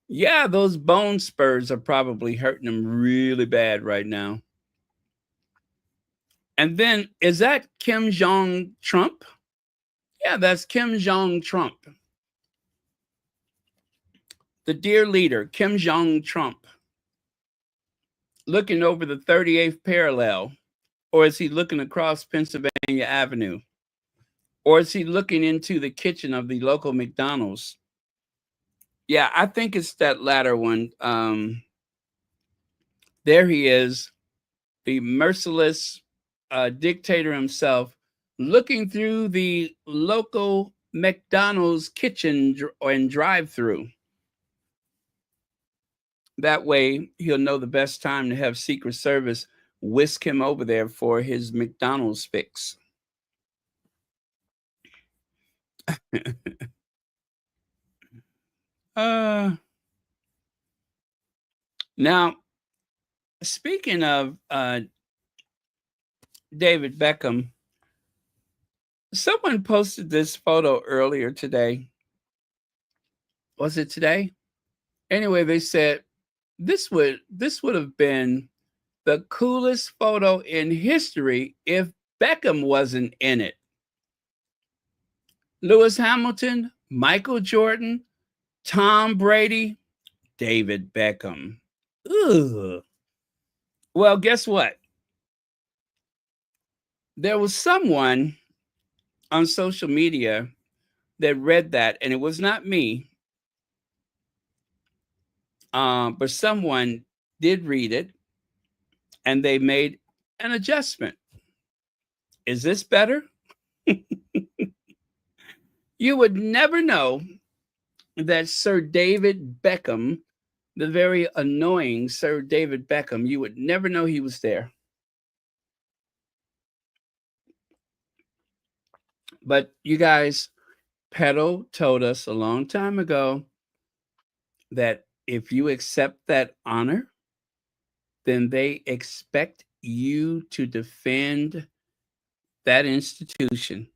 Speaker 1: Yeah, those bone spurs are probably hurting him really bad right now. And then, is that Kim Jong Trump? Yeah, that's Kim Jong Trump. The dear leader, Kim Jong Trump, looking over the 38th parallel. Or is he looking across Pennsylvania Avenue? Or is he looking into the kitchen of the local McDonald's? Yeah, I think it's that latter one. There he is, the merciless dictator himself, looking through the local McDonald's kitchen and drive-through. That way, he'll know the best time to have Secret Service whisk him over there for his McDonald's fix. Now, speaking of David Beckham, someone posted this photo earlier today. Was it today? Anyway, they said this would have been the coolest photo in history if Beckham wasn't in it. Lewis Hamilton, Michael Jordan, Tom Brady, David Beckham. Ugh. Well, guess what? There was someone on social media that read that, and it was not me, but someone did read it, and they made an adjustment. Is this better? You would never know that Sir David Beckham, the very annoying Sir David Beckham, you would never know he was there. But you guys, Pedo told us a long time ago that if you accept that honor, then they expect you to defend that institution.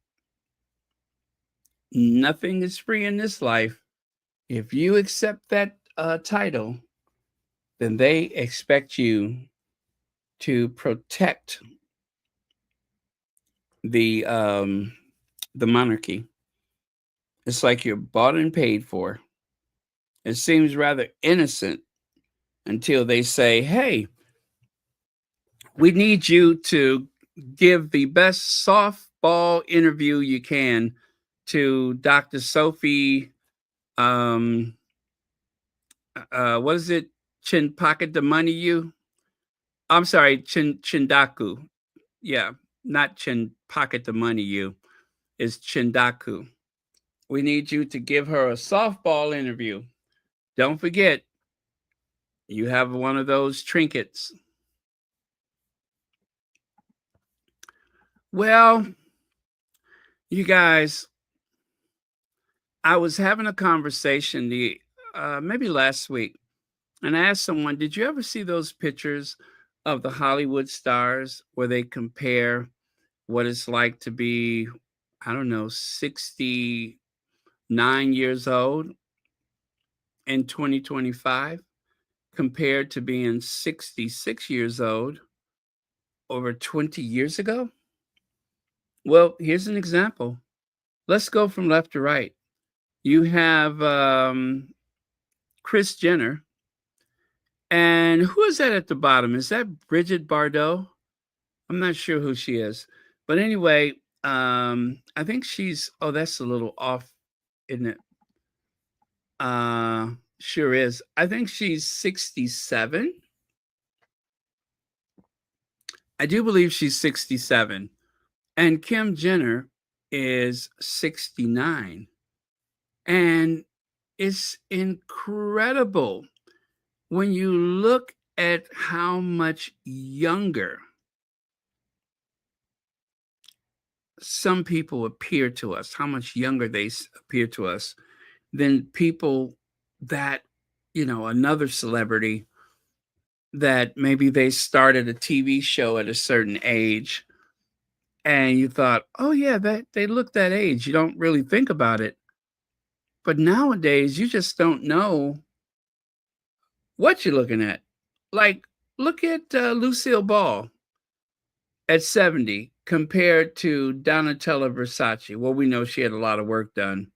Speaker 1: Nothing is free in this life. If you accept that title, then they expect you to protect the monarchy. It's like you're bought and paid for. It seems rather innocent until they say, "Hey, we need you to give the best softball interview you can to Dr. Sophie. What is it? Chin pocket the money you? I'm sorry, Chindaku. Yeah, not Chin pocket the money you. It's Chindaku. We need you to give her a softball interview. Don't forget, you have one of those trinkets." Well, you guys, I was having a conversation maybe last week, and I asked someone, "Did you ever see those pictures of the Hollywood stars where they compare what it's like to be, I don't know, 69 years old in 2025 compared to being 66 years old over 20 years ago?" Well, here's an example. Let's go from left to right. You have Kris Jenner. And who is that at the bottom? Is that Bridget Bardot? I'm not sure who she is. But anyway, I think that's a little off, isn't it? Sure is. I think she's 67. I do believe she's 67. And Kim Jenner is 69. And it's incredible when you look at how much younger some people appear to us, how much younger they appear to us than people that, another celebrity that maybe they started a TV show at a certain age and you thought, "Oh yeah, they look that age." You don't really think about it. But nowadays you just don't know what you're looking at. Like, look at Lucille Ball at 70 compared to Donatella Versace. Well, we know she had a lot of work done.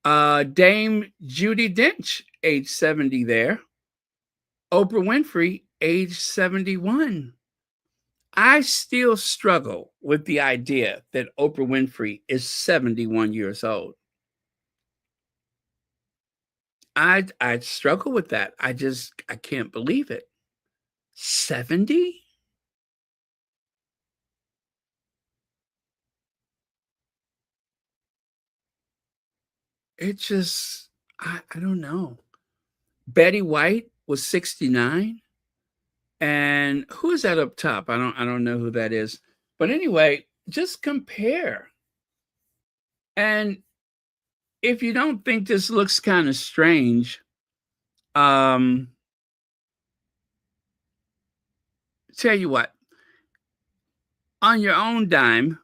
Speaker 1: Dame Judi Dench, age 70 there. Oprah Winfrey, age 71. I still struggle with the idea that Oprah Winfrey is 71 years old. I struggle with that. I can't believe it. 70? It just, I don't know. Betty White was 69. And who is that up top? I don't know who that is. But anyway, just compare. And if you don't think this looks kind of strange, tell you what, on your own dime,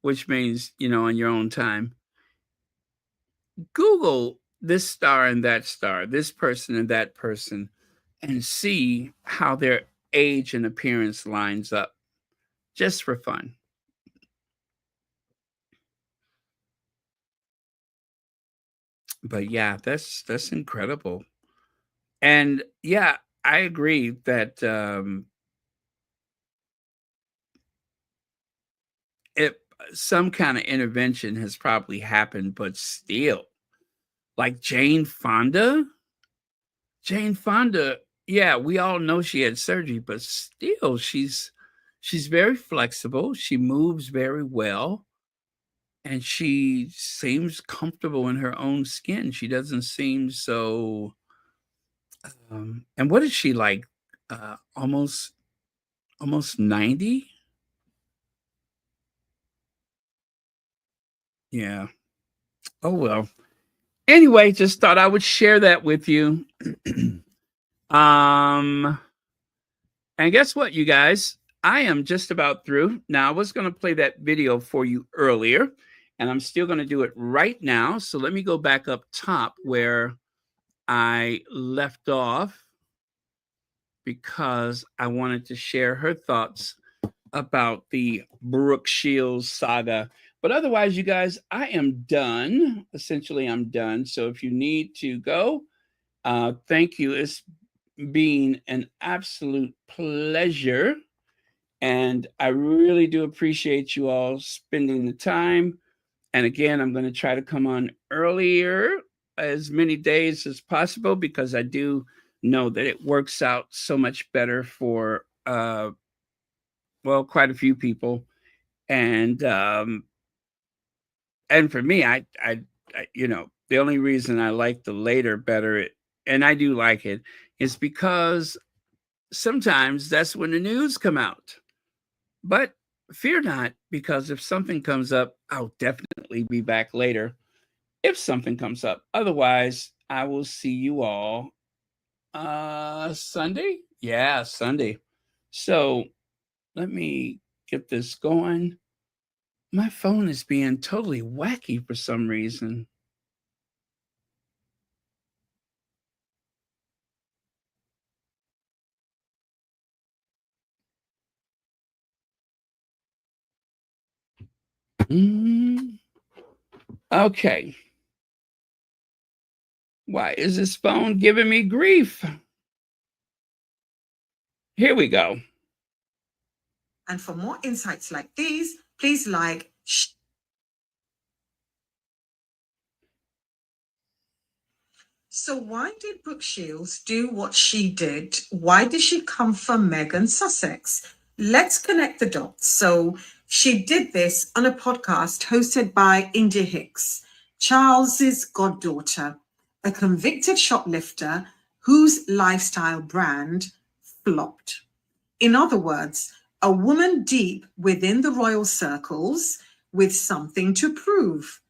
Speaker 1: which means, on your own time, Google this star and that star, this person and that person, and see how their age and appearance lines up, just for fun. But yeah, that's incredible. And yeah, I agree that some kind of intervention has probably happened, but still, like Jane Fonda, yeah, we all know she had surgery, but still she's very flexible. She moves very well. And she seems comfortable in her own skin. She doesn't seem so. And what is she like? Almost 90? Yeah. Oh well. Anyway, just thought I would share that with you. And guess what, you guys? I am just about through. Now, I was going to play that video for you earlier, And I'm still going to do it right now. So let me go back up top where I left off, because I wanted to share her thoughts about the Brooke Shields saga. But otherwise, you guys, I am done. Essentially, I'm done. So if you need to go, thank you. It's been an absolute pleasure. And I really do appreciate you all spending the time. And again, I'm going to try to come on earlier, as many days as possible, because I do know that it works out so much better for, well, quite a few people. And for me, I you know, the only reason I like the later better, and I do like it, is because sometimes that's when the news come out. But fear not, because if something comes up, I'll definitely be back later if something comes up. Otherwise, I will see you all Sunday. Yeah, Sunday. So let me get this going. My phone is being totally wacky for some reason. Okay. Why is this phone giving me grief? Here we go.
Speaker 7: And for more insights like these, please like. So why did Brooke Shields do what she did? Why did she come for Meghan Sussex? Let's connect the dots. So she did this on a podcast hosted by India Hicks, Charles's goddaughter, a convicted shoplifter whose lifestyle brand flopped. In other words, a woman deep within the royal circles with something to prove.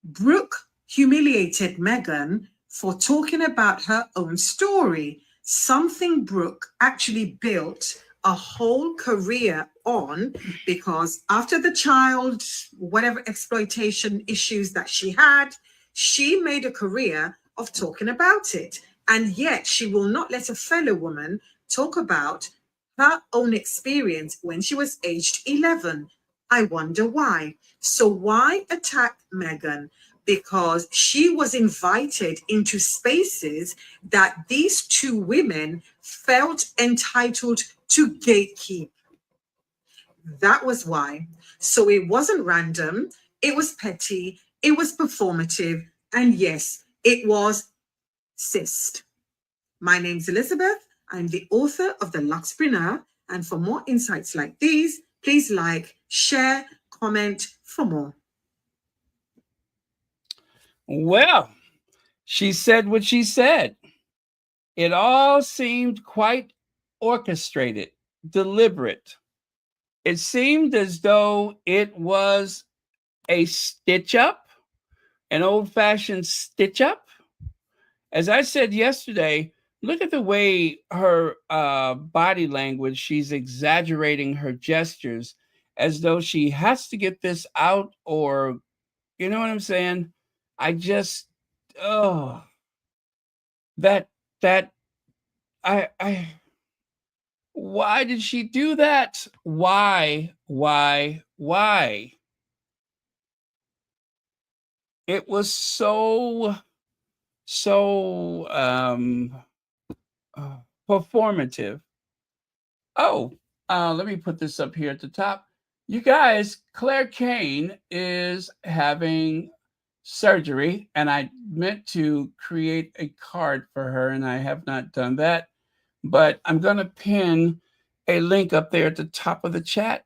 Speaker 7: Brooke humiliated Meghan for talking about her own story, something Brooke actually built a whole career on, because after the child, whatever exploitation issues that she had, she made a career of talking about it. And yet she will not let a fellow woman talk about her own experience when she was aged 11. I wonder why. So why attack Meghan? Because she was invited into spaces that these two women felt entitled to gatekeep. That was why. So it wasn't random, it was petty, it was performative, and yes, it was cyst. My name's Elizabeth. I'm the author of The Luxpreneur, and for more insights like these, please like, share, comment for more.
Speaker 1: Well, she said what she said. It all seemed quite orchestrated, deliberate. It seemed as though it was a stitch up, an old-fashioned stitch up. As I said yesterday, look at the way her body language, she's exaggerating her gestures as though she has to get this out, or, you know what I'm saying? I just, oh, that, I, why did she do that? Why? It was so performative. Oh, let me put this up here at the top. You guys, Claire Kaine is having surgery, and I meant to create a card for her, and I have not done that. But I'm going to pin a link up there at the top of the chat.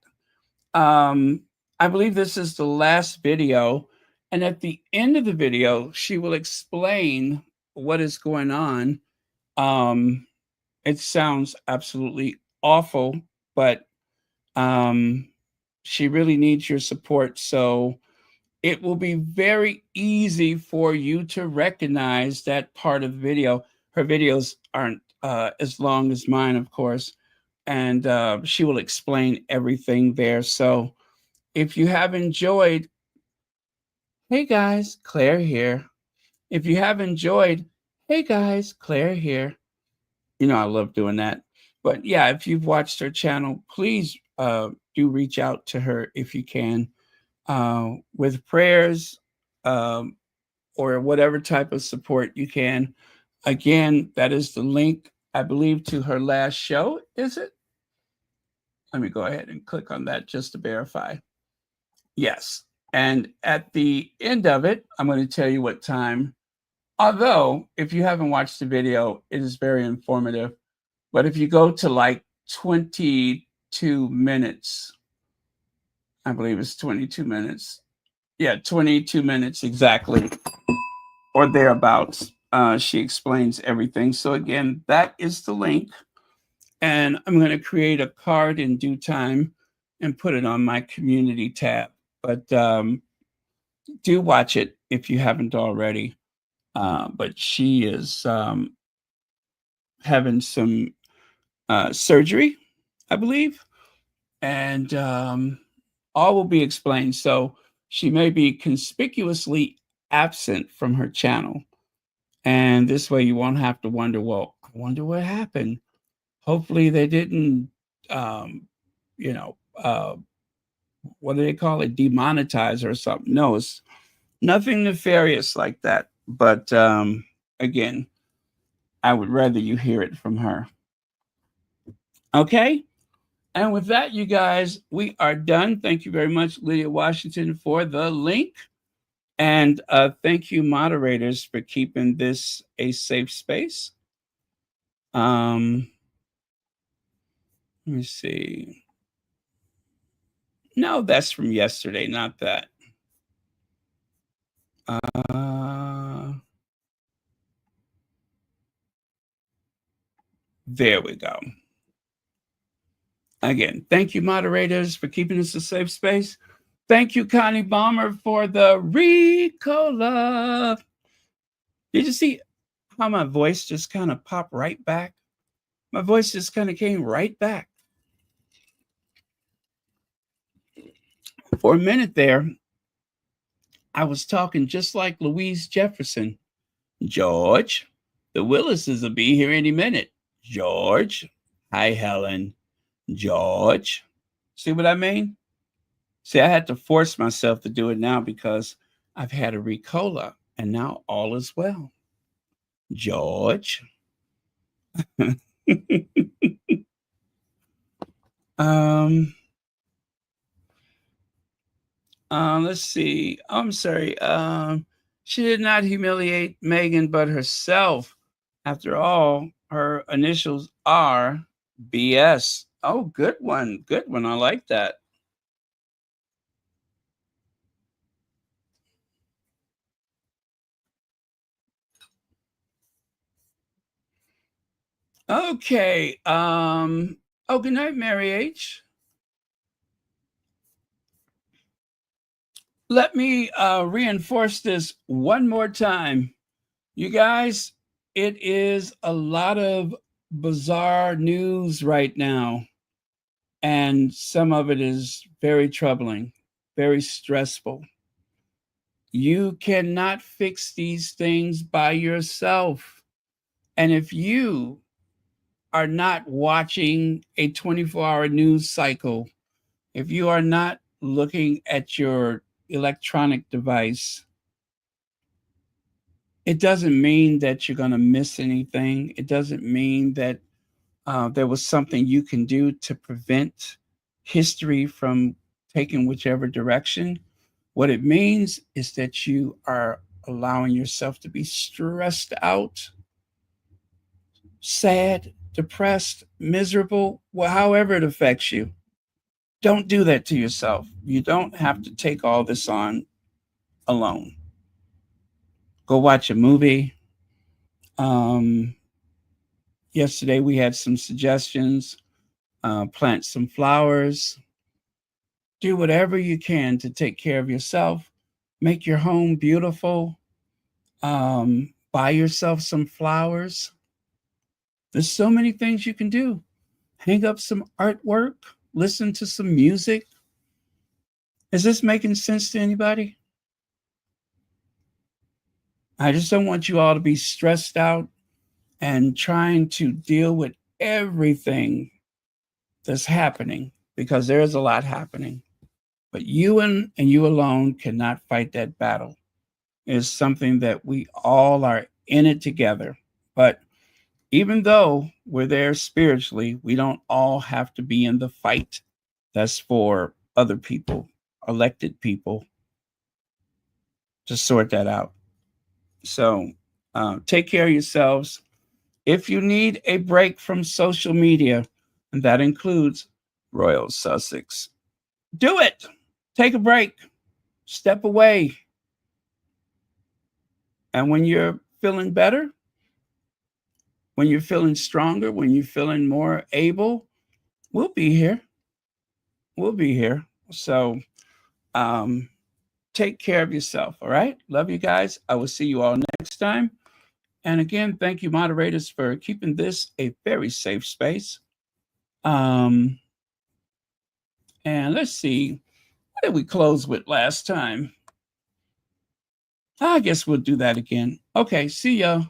Speaker 1: I believe this is the last video. And at the end of the video, she will explain what is going on. It sounds absolutely awful, but she really needs your support. So it will be very easy for you to recognize that part of the video. Her videos aren't as long as mine, of course, and she will explain everything there. So if you have enjoyed Hey guys, Claire here. If you have enjoyed, hey guys, Claire here. You know, I love doing that. But yeah, if you've watched her channel, please do reach out to her if you can with prayers or whatever type of support you can. Again, that is the link, I believe, to her last show. Is it? Let me go ahead and click on that just to verify. Yes. And at the end of it, I'm going to tell you what time. Although, if you haven't watched the video, it is very informative. But if you go to like 22 minutes, I believe it's 22 minutes. Yeah, 22 minutes exactly, or thereabouts. She explains everything. So again, that is the link. And I'm going to create a card in due time and put it on my community tab. But do watch it if you haven't already. But she is having some surgery, I believe, and all will be explained. So she may be conspicuously absent from her channel. And this way you won't have to wonder, well, I wonder what happened. Hopefully they didn't, you know, what do they call it? Demonetize or something. No, it's nothing nefarious like that. But again, I would rather you hear it from her. Okay. And with that, you guys, we are done. Thank you very much, Lydia Washington, for the link. And thank you, moderators, for keeping this a safe space. Let me see. No, that's from yesterday, not that. There we go. Again, thank you, moderators, for keeping this a safe space. Thank you, Connie Bomber, for the Ricola. Did you see how my voice just kind of popped right back? My voice just kind of came right back. For a minute there, I was talking just like Louise Jefferson. George, the Willises will be here any minute. George. Hi, Helen. George. See what I mean? See, I had to force myself to do it now because I've had a Ricola and now all is well. George. Let's see. I'm sorry. She did not humiliate Meghan, but herself. After all, her initials are BS. Oh, good one. Good one. I like that. Okay. Oh, good night, Mary H. Let me reinforce this one more time. You guys, it is a lot of bizarre news right now. And some of it is very troubling, very stressful. You cannot fix these things by yourself. And if you are not watching a 24-hour news cycle, if you are not looking at your electronic device, it doesn't mean that you're going to miss anything. It doesn't mean that there was something you can do to prevent history from taking whichever direction. What it means is that you are allowing yourself to be stressed out, sad, depressed, miserable, well, however it affects you. Don't do that to yourself. You don't have to take all this on alone. Go watch a movie. Yesterday we had some suggestions. Plant some flowers. Do whatever you can to take care of yourself. Make your home beautiful. Buy yourself some flowers. There's so many things you can do. Hang up some artwork. Listen to some music. Is this making sense to anybody? I just don't want you all to be stressed out and trying to deal with everything that's happening, because there is a lot happening. But you and you alone cannot fight that battle. It's something that we all are in it together. But even though we're there spiritually, we don't all have to be in the fight. That's for other people, elected people, to sort that out. So take care of yourselves. If you need a break from social media, and that includes Royal Sussex, do it. Take a break. Step away. And when you're feeling better, when you're feeling stronger, when you're feeling more able, we'll be here. We'll be here. So take care of yourself. All right. Love you guys. I will see you all next time. And again, thank you, moderators, for keeping this a very safe space. And let's see, what did we close with last time? I guess we'll do that again. Okay. See ya.